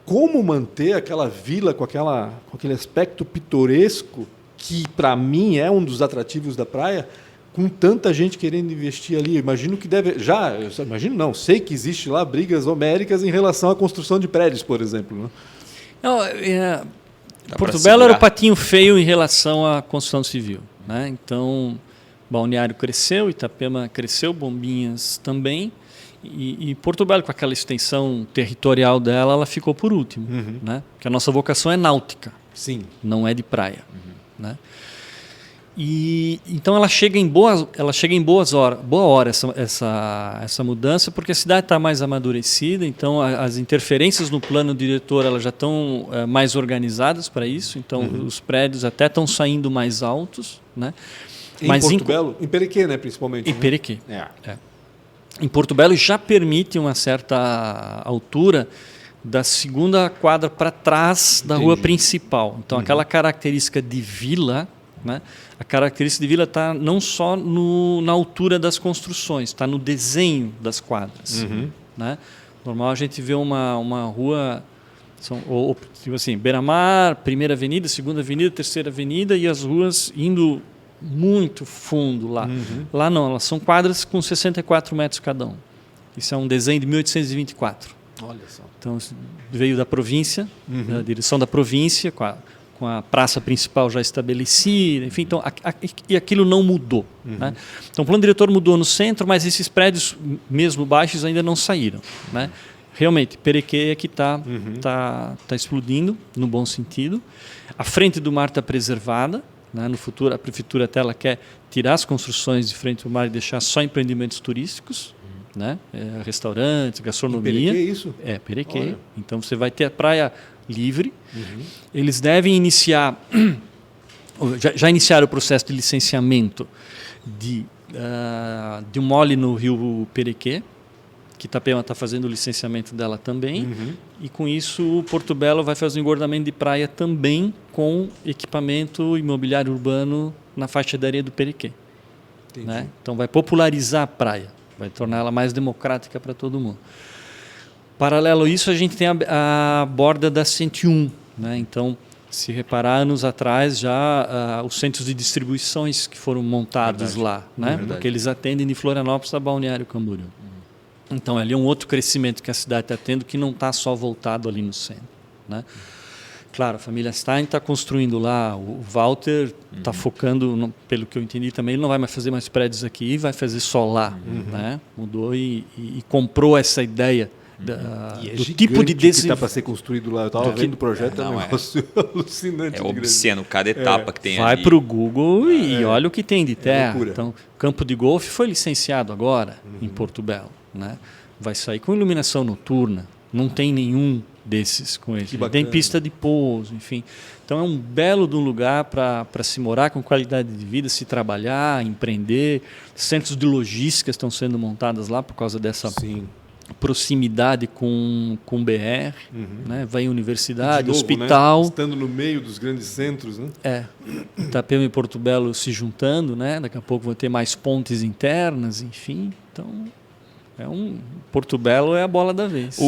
como manter aquela vila com aquele aspecto pitoresco, que para mim é um dos atrativos da praia, com tanta gente querendo investir ali. Eu imagino que sei que existe lá brigas homéricas em relação à construção de prédios, por exemplo. Né? Não, Porto Belo era o patinho feio em relação à construção civil, né? Então, Balneário cresceu, Itapema cresceu, Bombinhas também, e Porto Belo, com aquela extensão territorial dela, ela ficou por último, né? Porque a nossa vocação é náutica, sim, não é de praia, né? E então ela chega em boa hora essa mudança, porque a cidade está mais amadurecida, então as interferências no plano diretor elas já estão mais organizadas para isso, então os prédios até estão saindo mais altos, né? Mas Porto Belo, em Perequê, né, principalmente. Em Perequê. Em Porto Belo já permite uma certa altura da segunda quadra para trás da rua principal. Então aquela característica de vila, né? A característica de vila está não só na altura das construções, está no desenho das quadras. Né? Normal a gente vê uma rua, tipo assim, Beira-Mar, Primeira Avenida, Segunda Avenida, Terceira Avenida, e as ruas indo muito fundo lá. Lá não, elas são quadras com 64 metros cada um. Isso é um desenho de 1824. Olha só. Então veio da província, da direção da província, com a praça principal já estabelecida, enfim, então e aquilo não mudou. Né? Então o plano diretor mudou no centro, mas esses prédios, mesmo baixos, ainda não saíram. Né? Realmente, Perequê é que está explodindo, no bom sentido. A frente do mar está preservada. Né? No futuro, a prefeitura até ela quer tirar as construções de frente ao mar e deixar só empreendimentos turísticos. Né? Restaurantes, gastronomia. Perequê, isso? É, Perequê. Olha. Então você vai ter a praia livre. Eles devem iniciar, já iniciaram o processo de licenciamento de um mole no rio Perequê, que Itapema está fazendo o licenciamento dela também, e com isso o Porto Belo vai fazer um engordamento de praia também com equipamento imobiliário urbano na faixa de areia do Perequê. Né? Então vai popularizar a praia, vai tornar ela mais democrática para todo mundo. Paralelo a isso, a gente tem a borda da 101. Né? Então, se reparar, anos atrás, já os centros de distribuições que foram montados lá, né? Porque eles atendem de Florianópolis a Balneário Camboriú. Então, ali é um outro crescimento que a cidade está tendo, que não está só voltado ali no centro. Né? Claro, a família Stein está construindo lá, o Walter está focando, pelo que eu entendi também, ele não vai mais fazer mais prédios aqui, vai fazer só lá. Né? Mudou e comprou essa ideia do tipo de que está para ser construído lá. Eu estava vendo o projeto, é um negócio alucinante. É obsceno, cada etapa que tem vai ali. Vai para o Google e olha o que tem de terra. Então, campo de golfe foi licenciado agora em Porto Belo. Né? Vai sair com iluminação noturna, não tem nenhum desses com ele. Tem pista de pouso, enfim. Então é um belo de um lugar para se morar com qualidade de vida, se trabalhar, empreender. Centros de logística estão sendo montados lá por causa dessa proximidade com BR, né? Vai em universidade, novo, hospital. Né? Estando no meio dos grandes centros. Né? Itapema e Porto Belo se juntando, né? Daqui a pouco vão ter mais pontes internas, enfim. Então, Porto Belo é a bola da vez.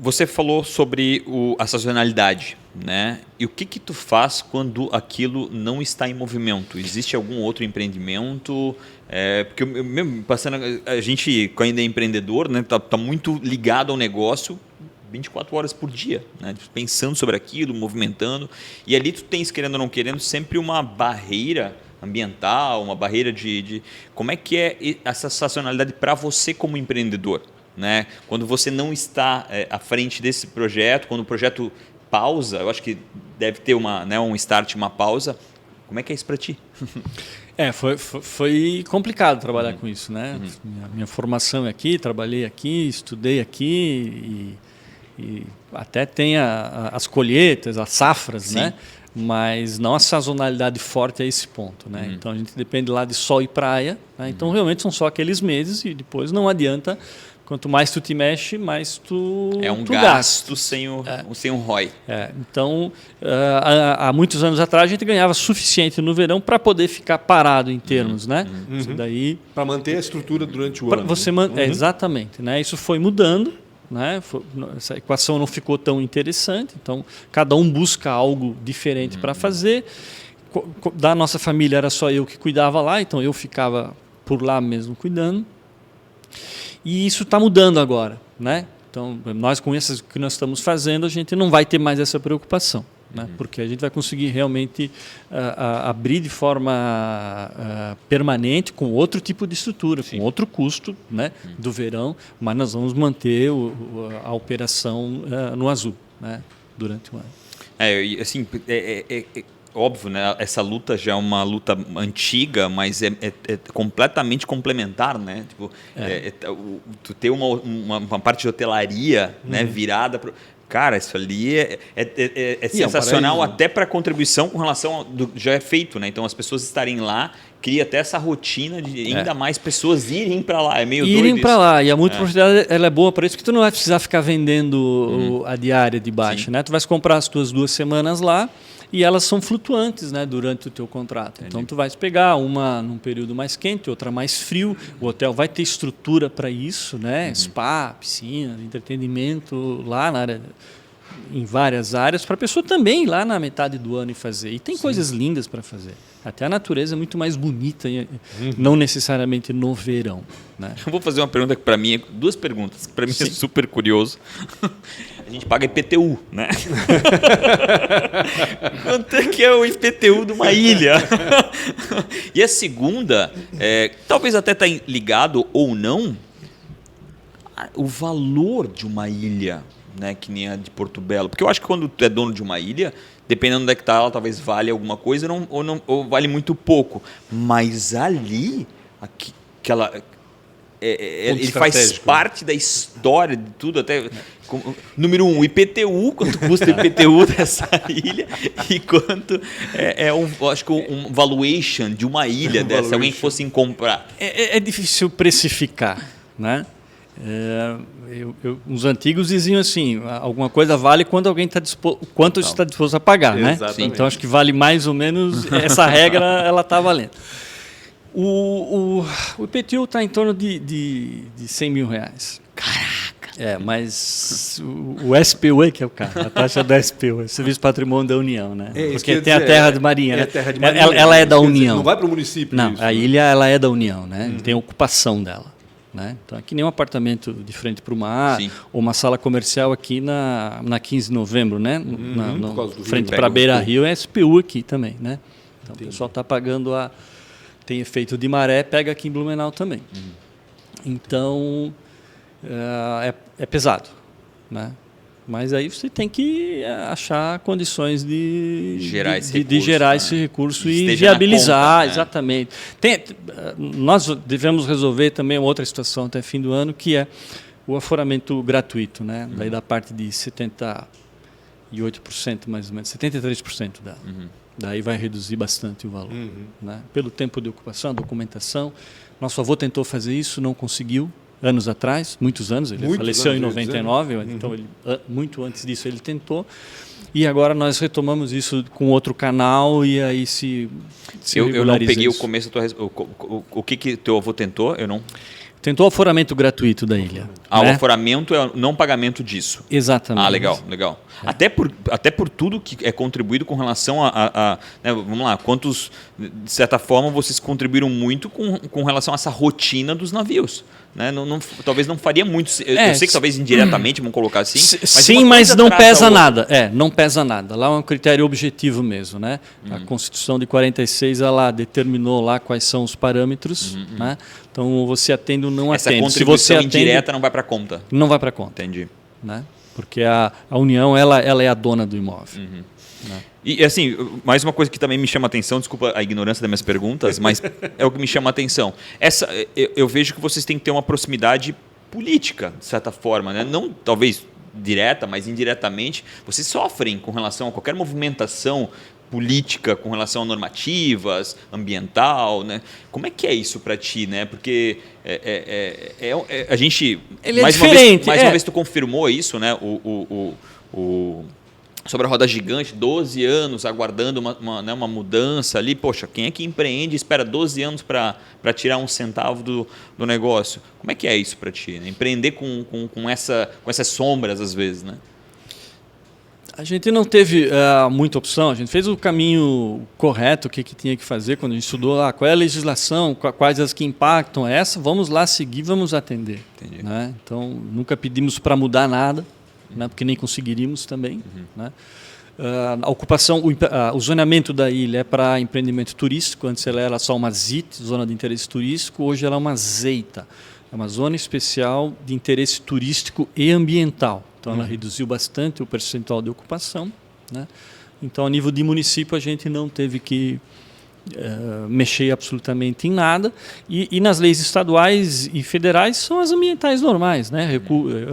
Você falou sobre a sazonalidade, né? E o que tu faz quando aquilo não está em movimento? Existe algum outro empreendimento? Porque mesmo passando, a gente, quando ainda é empreendedor, né, tá muito ligado ao negócio 24 horas por dia, né? Pensando sobre aquilo, movimentando. E ali tu tens, querendo ou não querendo, sempre uma barreira ambiental, uma barreira de... Como é que é essa sazonalidade para você como empreendedor? Né? Quando você não está à frente desse projeto, quando o projeto pausa, eu acho que deve ter um start, uma pausa. Como é que é isso para ti? Foi complicado trabalhar com isso. Né? Minha formação é aqui, trabalhei aqui, estudei aqui e até tem as colheitas, as safras, né? Mas não a sazonalidade forte a esse ponto. Né? Então a gente depende lá de sol e praia. Né? Então realmente são só aqueles meses e depois não adianta. Quanto mais tu te mexe, mais tu gasto sem o ROI. Então, há muitos anos atrás, a gente ganhava suficiente no verão para poder ficar parado em termos. Né? Isso daí para manter a estrutura durante o ano. Exatamente. Né? Isso foi mudando. né? Essa equação não ficou tão interessante, então cada um busca algo diferente para fazer. Da nossa família era só eu que cuidava lá, então eu ficava por lá mesmo cuidando. E isso está mudando agora, né? Então, nós com isso que nós estamos fazendo, a gente não vai ter mais essa preocupação, né? Porque a gente vai conseguir realmente abrir de forma permanente, com outro tipo de estrutura, com outro custo, né, do verão, mas nós vamos manter a operação no azul, né, durante o ano. Assim, óbvio, né? Essa luta já é uma luta antiga, mas é completamente complementar, né? Tipo, tu ter uma parte de hotelaria, né, virada para... Cara, isso ali é sensacional, até para a contribuição com relação já é feito, né? Então as pessoas estarem lá cria até essa rotina de ainda mais pessoas irem para lá. É meio doido irem para isso. lá. E a multipropriedade ela é boa para isso, porque tu não vai precisar ficar vendendo a diária de baixo, né? Tu vais comprar as tuas 2 semanas lá e elas são flutuantes, né, durante o teu contrato. Entendi. Então tu vais pegar uma num período mais quente, outra mais frio. O hotel vai ter estrutura para isso, né? Spa, piscina, entretenimento lá na área, em várias áreas, para a pessoa também ir lá na metade do ano e fazer. E tem coisas lindas para fazer. Até a natureza é muito mais bonita, não necessariamente no verão, né? Eu vou fazer uma pergunta que para mim 2 perguntas, que para mim é super curioso. A gente paga IPTU, né? Quanto é que é o IPTU de uma ilha? E a segunda, talvez até está ligado ou não, o valor de uma ilha, né, que nem a de Porto Belo. Porque eu acho que quando tu é dono de uma ilha, dependendo onde é que está, ela talvez vale alguma coisa ou vale muito pouco. Mas ali, ele faz parte da história de tudo, até número 1, IPTU, quanto custa o IPTU dessa ilha e quanto acho que um valuation de uma ilha dessa, se alguém fosse comprar. É difícil precificar, né? Os antigos diziam assim, alguma coisa vale quando alguém está quanto está disposto a pagar, né? Então acho que vale mais ou menos, essa regra ela está valendo. O IPTU está em torno de 100 mil reais. Caraca! Mas o SPU, que é o cara, a taxa do SPU, é Serviço Patrimônio da União, né? Porque tem a terra de marinha, né? Terra de marinha, ela é da União. Não vai para o município. Não, isso, a ilha ela é da União, né? Tem a ocupação dela, né? Então é que nem um apartamento de frente para o mar, ou uma sala comercial aqui na 15 de novembro, né? Frente para Beira Rio é SPU aqui também, né? Então o pessoal está pagando tem efeito de maré, pega aqui em Blumenau também. Então é pesado, né? Mas aí você tem que achar condições de gerar esse recurso e viabilizar, conta, né? Exatamente. Nós devemos resolver também uma outra situação até fim do ano, que é o aforamento gratuito, né? Daí da parte de 78% mais ou menos, 73% daí vai reduzir bastante o valor, né? Pelo tempo de ocupação, a documentação. Nosso avô tentou fazer isso, não conseguiu. Anos atrás, muitos anos, ele faleceu em 99, então muito antes disso ele tentou, e agora nós retomamos isso com outro canal e aí se eu não peguei isso. O começo da tua o que teu avô tentou? Eu não... Tentou o aforamento gratuito da ilha. Né? O aforamento é o não pagamento disso. Exatamente. Legal. Até por tudo que é contribuído com relação né, vamos lá, quantos, de certa forma, vocês contribuíram muito com relação a essa rotina dos navios. Né? Talvez não faria muito... Eu sei que talvez indiretamente vão colocar assim. Mas não pesa nada. Não pesa nada. Lá é um critério objetivo mesmo. Né? A Constituição de 46 ela determinou lá quais são os parâmetros. Né? Então você atende ou não atende. Essa contribuição indireta não vai para a conta. Não vai para a conta. Entendi. Né? Porque a União ela é a dona do imóvel. Né? E assim, mais uma coisa que também me chama a atenção, desculpa a ignorância das minhas perguntas, mas é o que me chama a atenção. Eu vejo que vocês têm que ter uma proximidade política, de certa forma, né? Não talvez direta, mas indiretamente. Vocês sofrem com relação a qualquer movimentação política, com relação a normativas, ambiental, né? Como é que é isso para ti, né? Porque a gente... Ele é diferente. Mais uma vez tu confirmou isso, né? sobre a roda gigante, 12 anos aguardando uma mudança ali. Poxa, quem é que empreende e espera 12 anos para tirar um centavo do negócio? Como é que é isso para ti? Né? Empreender com essas sombras, às vezes, né? A gente não teve muita opção, a gente fez o caminho correto, o que tinha que fazer quando a gente estudou lá, qual é a legislação, quais as que impactam essa, vamos lá seguir, vamos atender. Né? Então, nunca pedimos para mudar nada, né? Porque nem conseguiríamos também. Né? A ocupação, o zoneamento da ilha é para empreendimento turístico, antes ela era só uma ZIT, Zona de Interesse Turístico, hoje ela é uma ZEITA, é uma Zona Especial de Interesse Turístico e Ambiental. Então, ela reduziu bastante o percentual de ocupação. Né? Então, a nível de município, a gente não teve que mexer absolutamente em nada. E nas leis estaduais e federais são as ambientais normais, né?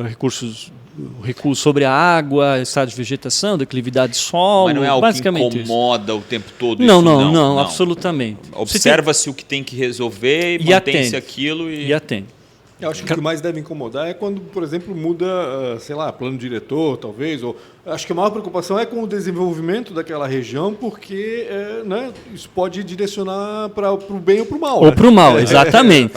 Recursos sobre a água, estado de vegetação, declividade de solo. Mas não é algo basicamente que incomoda isso. O tempo todo? Não, absolutamente. Observa-se o que tem que resolver e mantém-se aquilo. E atende. Eu acho que o que mais deve incomodar é quando, por exemplo, muda, sei lá, plano diretor, talvez. Ou acho que a maior preocupação é com o desenvolvimento daquela região, porque né, isso pode direcionar para o bem ou para o mal. Ou para o mal, exatamente.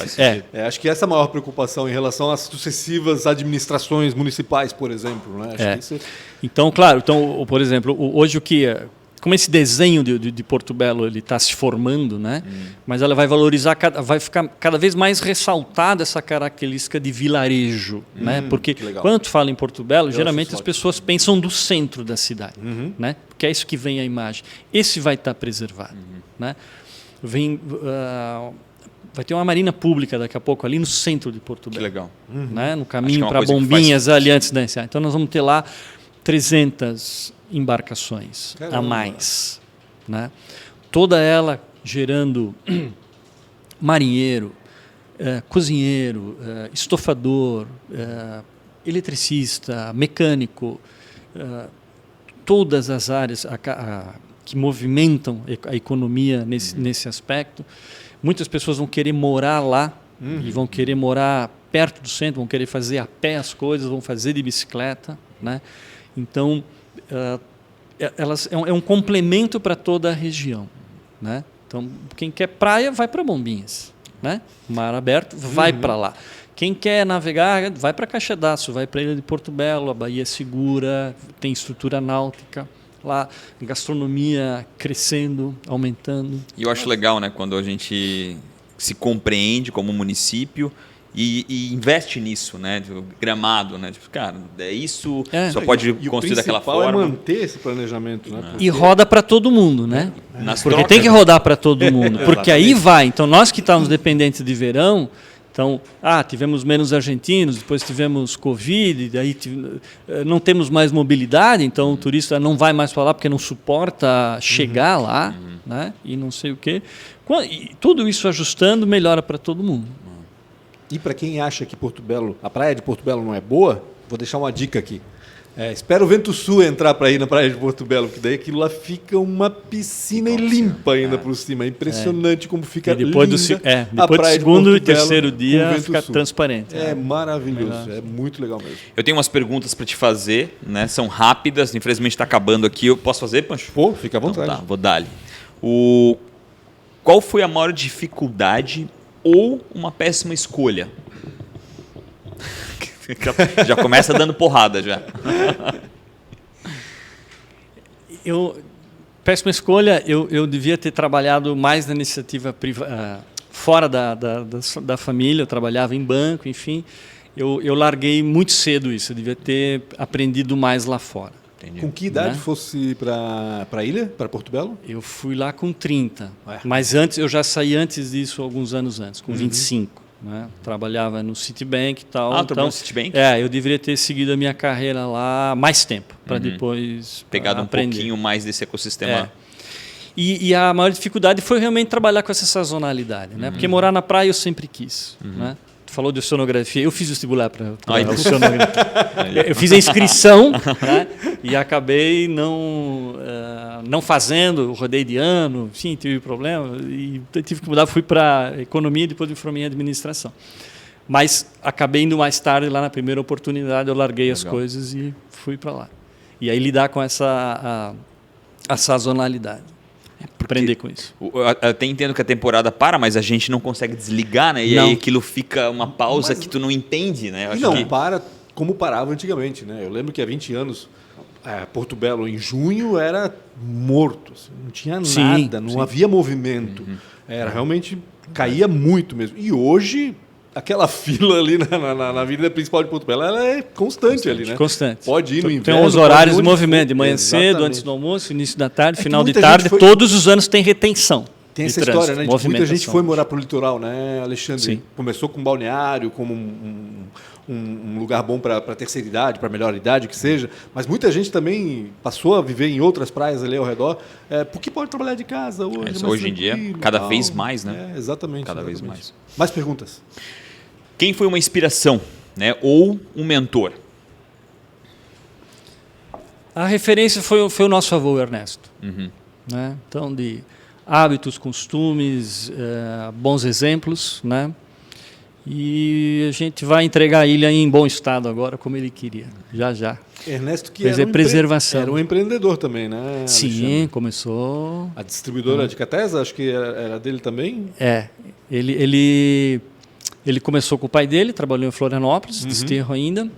Acho que essa é a maior preocupação em relação às sucessivas administrações municipais, por exemplo. Né? Acho que isso... Então, claro, por exemplo, hoje o que como esse desenho de Porto Belo ele está se formando, né? Mas ela vai valorizar, vai ficar cada vez mais ressaltada essa característica de vilarejo, né? Porque quando tu fala em Porto Belo, geralmente as pessoas pensam do centro da cidade, né? Porque é isso que vem a imagem. Esse vai estar preservado, né? Vai ter uma marina pública daqui a pouco ali no centro de Porto Belo. Que legal. Né? No caminho para Bombinhas ali antes da enseada. Então nós vamos ter lá 300 embarcações a mais, né? Toda ela gerando marinheiro, cozinheiro, estofador, eletricista, mecânico, todas as áreas que movimentam a economia nesse aspecto. Muitas pessoas vão querer morar lá e vão querer morar perto do centro, vão querer fazer a pé as coisas, vão fazer de bicicleta, né? Então, é um complemento para toda a região, né? Então, quem quer praia, vai para Bombinhas, né? Mar aberto, vai para lá. Quem quer navegar, vai para Caixadaço, vai para a Ilha de Porto Belo, a Baía é segura, tem estrutura náutica, lá, gastronomia crescendo, aumentando. E eu acho legal, né, quando a gente se compreende como município e investe nisso, né? Gramado, né? Tipo, cara, é isso, só pode construir daquela forma. O principal é manter esse planejamento, né? E roda para todo mundo, né? Porque tem que rodar para todo mundo, porque aí vai. Então, nós que estávamos dependentes de verão, então, tivemos menos argentinos, depois tivemos Covid, daí não temos mais mobilidade, então o turista não vai mais para lá porque não suporta chegar lá, né? E não sei o quê. E tudo isso ajustando melhora para todo mundo. E para quem acha que Porto Belo, a praia de Porto Belo não é boa, vou deixar uma dica aqui. Espera o vento sul entrar para ir na praia de Porto Belo, porque daí aquilo lá fica uma piscina limpa ainda por cima. É impressionante como fica depois linda depois do segundo e terceiro dia fica transparente. É maravilhoso, é muito legal mesmo. Eu tenho umas perguntas para te fazer, né? São rápidas, infelizmente está acabando aqui. Eu posso fazer, Pancho? Pô, fica à vontade. Então, tá, vou dar-lhe. Qual foi a maior dificuldade ou uma péssima escolha? Já começa dando porrada já. Péssima escolha, eu devia ter trabalhado mais na iniciativa privada, fora da família. Eu trabalhava em banco, enfim. Eu larguei muito cedo isso, eu devia ter aprendido mais lá fora. Entendi. Com que idade fosse para a ilha, para Porto Belo? Eu fui lá com 30, mas eu já saí antes disso, alguns anos antes, com 25. Né? Trabalhava no Citibank e tal. Trabalhou no Citibank? Eu deveria ter seguido a minha carreira lá mais tempo, para depois pegado aprender. Um pouquinho mais desse ecossistema. E a maior dificuldade foi realmente trabalhar com essa sazonalidade, né? Porque morar na praia eu sempre quis, né? Tu falou de oceanografia, eu fiz vestibular para oceanografia. Eu fiz a inscrição, né? E acabei não fazendo, rodei de ano, enfim, tive problema e tive que mudar, fui para economia e depois me formei em administração. Mas acabei indo mais tarde, lá na primeira oportunidade eu larguei as coisas e fui para lá. E aí lidar com a sazonalidade. Aprender com isso. Eu até entendo que a temporada para, mas a gente não consegue desligar, né? E Não. aí aquilo fica uma pausa que tu não entende, né? Eu E acho não que... para como parava antigamente, né? Eu lembro que há 20 anos, Porto Belo, em junho, era morto. Assim, não tinha Sim, nada, não sim. havia movimento. Era realmente, caía muito mesmo. E hoje, aquela fila ali na avenida principal de Porto Belo, ela é constante ali, né? Constante. Pode ir no inverno. Tem os pode horários ir de onde movimento, for. de manhã cedo, Exatamente. antes do almoço, início da tarde, É que final de muita tarde. gente foi- Todos os anos tem retenção. Tem de essa história, né? trânsito, De que muita gente movimentação. foi morar para o litoral, né, Alexandre? Sim. Começou com balneário, como um lugar bom para terceira idade, para melhor idade que seja, mas muita gente também passou a viver em outras praias ali ao redor, porque pode trabalhar de casa hoje. Isso, mais hoje em dia, tranquilo, cada tal. vez mais, né? Exatamente. Cada vez exatamente. mais. Mais perguntas? Quem foi uma inspiração, né? Ou um mentor? A referência foi o nosso avô Ernesto. Né? Então, de hábitos, costumes, bons exemplos, né? E a gente vai entregar a ilha em bom estado agora, como ele queria, já. Ernesto, que Quer dizer, preservação. era um empreendedor também, né, Sim, Alexandre? começou. A distribuidora de Catesa, acho que era dele também. Ele começou com o pai dele, trabalhou em Florianópolis, Desterro ainda.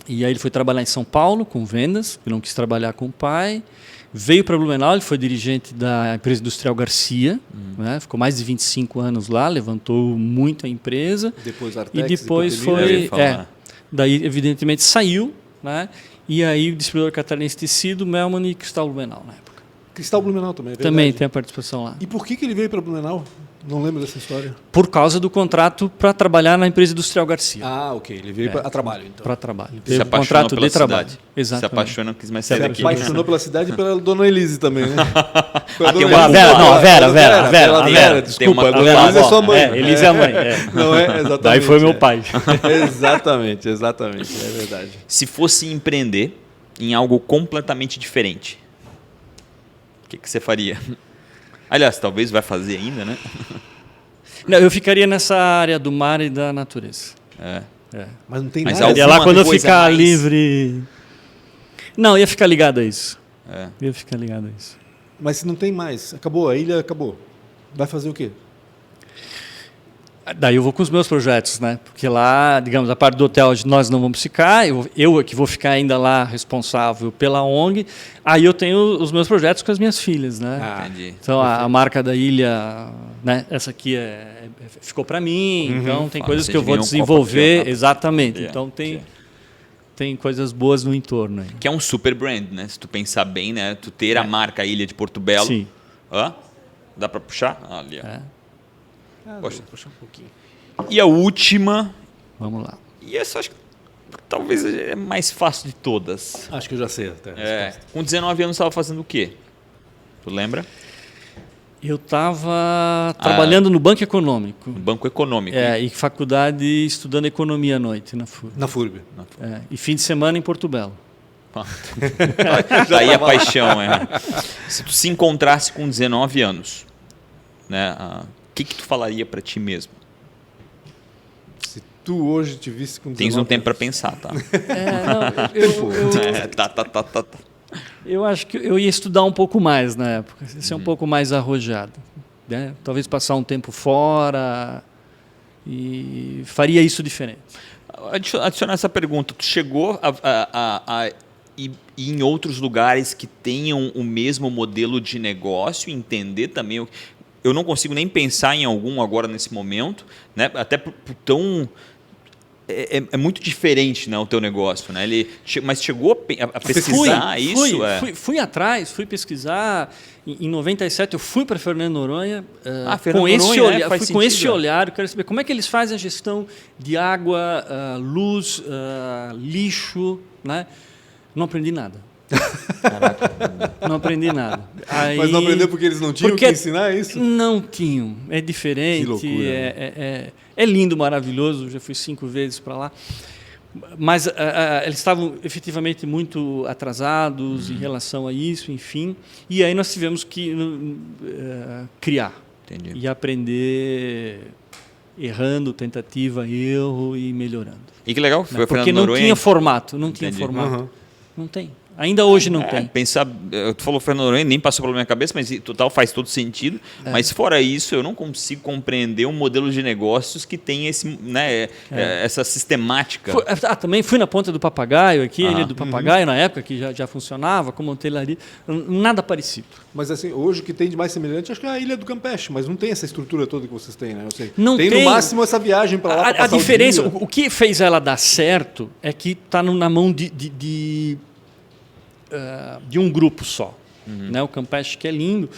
E aí ele foi trabalhar em São Paulo com vendas, ele não quis trabalhar com o pai. Veio para Blumenau, ele foi dirigente da empresa industrial Garcia, né? Ficou mais de 25 anos lá, levantou muito a empresa. Depois E Artex, depois Cotelina. Eu foi. ia falar. Daí, evidentemente, saiu, né? E aí o distribuidor catarinense de tecido, Melman e Cristal Blumenau na época. Cristal Blumenau também, é verdade. Também tem a participação lá. E por que ele veio para Blumenau? Não lembro dessa história. Por causa do contrato para trabalhar na empresa industrial Garcia. Ah, ok. Ele veio a trabalho, então. Para trabalho. Se Teve um apaixonou contrato pela de trabalho. cidade. Exatamente. Se apaixona, não quis mais Se sair daqui. apaixonou pela cidade e pela Dona Elise também, né? Pela tem Dona uma- Elise. Vera, não, a Vera, Vera. Desculpa, Tem uma- a Dona Elise é sua mãe. Elise é a mãe. Não é? Exatamente. Daí foi meu pai. Exatamente. É verdade. Se fosse empreender em algo completamente diferente, o que você faria? Aliás, talvez vai fazer ainda, né? Não, eu ficaria nessa área do mar e da natureza. Mas não tem Mas nada. E lá alguma quando eu coisa ficar mais- livre... Não, ia ficar ligado a isso. Ia ficar ligado a isso. Mas não tem mais. Acabou, a ilha acabou. Vai fazer o quê? Daí eu vou com os meus projetos, né? Porque lá, digamos, a parte do hotel nós não vamos ficar, eu que vou ficar ainda lá responsável pela ONG. Aí eu tenho os meus projetos com as minhas filhas, né? Entendi. Então a marca da ilha, né? Essa aqui ficou para mim. Então tem coisas você que eu vou devia um desenvolver, copo aqui, ó. exatamente. Yeah, Então tem coisas boas no entorno aí. Que é um super brand, né? Se tu pensar bem, né? Tu ter a marca Ilha de Porto Belo. Sim. Hã? Dá para puxar? Ali, ó. Poxa. Puxa um pouquinho. E a última, Vamos lá. e essa acho que talvez é mais fácil de todas. Acho que eu já sei até. Com 19 anos estava fazendo o quê? Tu lembra? Eu estava trabalhando no Banco Econômico. No Banco Econômico. E faculdade estudando economia à noite na FURB. Na FURB. E fim de semana em Porto Belo. Daí a paixão, Se tu se encontrasse com 19 anos, né? O que tu falaria para ti mesmo? Se tu hoje te visse com 19 Tens um tempo para anos. pensar, tá? Tá. Eu acho que eu ia estudar um pouco mais na época, ser um pouco mais arrojado, né? Talvez passar um tempo fora e faria isso diferente. Adicionar essa pergunta, tu chegou a ir em outros lugares que tenham o mesmo modelo de negócio, entender também eu não consigo nem pensar em algum agora nesse momento, né? Até por tão é muito diferente, né, o teu negócio, né? Mas chegou a pesquisar isso? Fui atrás, fui pesquisar. Em 97 eu fui para Fernando Noronha Fernando com esse Noronha, olhar, faz fui com esse sentido. olhar. Eu quero saber como é que eles fazem a gestão de água, luz, lixo, né? Não aprendi nada. Não aprendi nada. Aí, Mas não aprendeu porque eles não tinham que ensinar isso? Não tinham. É diferente. Que loucura, É lindo, maravilhoso. Já fui 5 vezes para lá. Mas eles estavam efetivamente muito atrasados em relação a isso, enfim. E aí nós tivemos que criar. Entendi. E aprender errando, tentativa, erro e melhorando. E que legal, foi a Porque Fernando não Noronha. tinha formato, não tinha Entendi. formato. Uhum. Não tem. Ainda hoje não tem. Pensar, tu falou Fernando Noronha, nem passou pela minha cabeça, mas total faz todo sentido. Mas fora isso, eu não consigo compreender um modelo de negócios que tem esse, né, essa sistemática. Também fui na Ponta do Papagaio aqui, a Ilha do Papagaio, na época que já funcionava como hotelaria. Nada parecido. Mas assim, hoje o que tem de mais semelhante, acho que é a Ilha do Campeche, mas não tem essa estrutura toda que vocês têm, né? Eu sei. Não tem no máximo essa viagem para lá pra A passar diferença, o dia. o que fez ela dar certo é que está na mão de um grupo só. Né? O Campeche, que é lindo,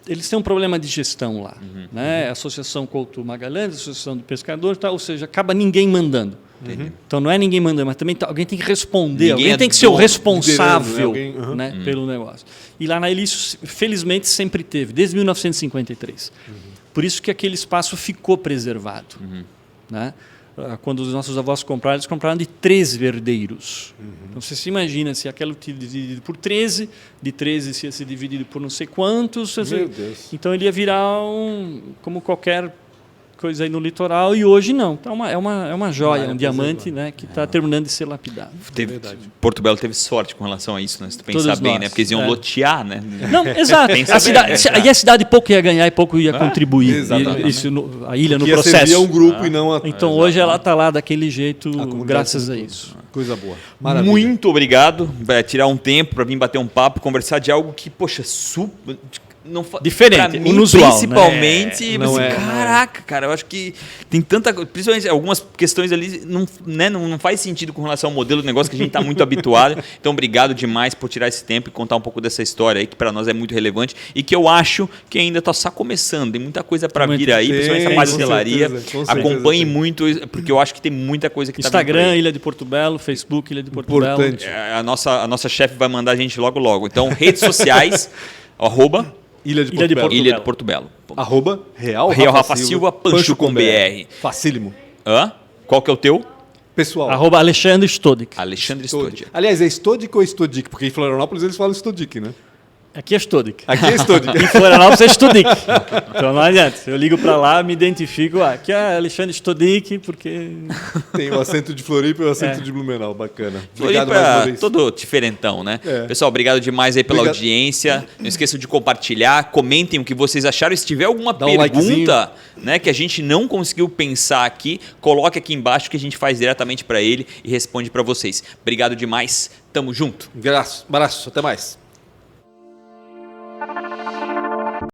eles têm um problema de gestão lá. Né? A Associação Couto Magalhães, a Associação do Pescador, ou seja, acaba ninguém mandando. Então não é ninguém mandando, mas também alguém tem que responder, alguém tem que ser o responsável, né, pelo negócio. E lá na ilha isso, felizmente, sempre teve, desde 1953. Por isso que aquele espaço ficou preservado. Né? Quando os nossos avós compraram, eles compraram de 3 verdeiros. Então você se imagina se aquilo dividido por 13, de 13 se ia ser dividido por não sei quantos. Meu Deus. Então ele ia virar como qualquer coisa aí no litoral, e hoje não. Então é uma joia, um diamante, né, que está terminando de ser lapidado. Porto Belo teve sorte com relação a isso, né? Se tu pensar Todos bem, nós. né? Porque eles iam lotear, né? Não, exato. Aí a cidade pouco ia ganhar e pouco ia contribuir. Exatamente. A ilha no Ia processo. servir a um grupo e não a... Então hoje ela está lá daquele jeito, comunidade graças a toda. isso. Coisa boa. Maravilha. Muito obrigado. Vai tirar um tempo para vir bater um papo, conversar de algo que, poxa, super... Diferente, pra mim, inusual, principalmente, né? Caraca, cara, eu acho que tem tanta coisa, principalmente algumas questões ali não faz sentido com relação ao modelo de negócio que a gente está muito habituado. Então, obrigado demais por tirar esse tempo e contar um pouco dessa história aí, que para nós é muito relevante e que eu acho que ainda está só começando. Tem muita coisa para vir aí, principalmente essa pastelaria. Acompanhe muito, porque eu acho que tem muita coisa que está vindo. Instagram, Ilha de Porto Belo, Facebook, Ilha de Porto Importante. Belo. A nossa chefe vai mandar a gente logo. Então, redes sociais, @ Ilha de Porto Belo. @ Real Rafa Silva, Pancho com BR. Facílimo. Qual que é o teu? Pessoal. @ Alexandre Stodik. Alexandre Stodik. Aliás, é Stodik ou Stodik? Porque em Florianópolis eles falam Stodik, né? Aqui é Stodik. Aqui é Stodik. Em Florianópolis é Stodik. Então não adianta. Eu ligo para lá, me identifico. Aqui é Alexandre Stodik, porque... Tem o acento de Floripa e o acento de Blumenau. Bacana. Obrigado mais uma vez. Todo diferentão, né? Pessoal, obrigado demais aí pela audiência. Não esqueçam de compartilhar. Comentem o que vocês acharam. Se tiver alguma pergunta, né, que a gente não conseguiu pensar aqui, coloque aqui embaixo que a gente faz diretamente para ele e responde para vocês. Obrigado demais. Tamo junto. Abraço. Até mais.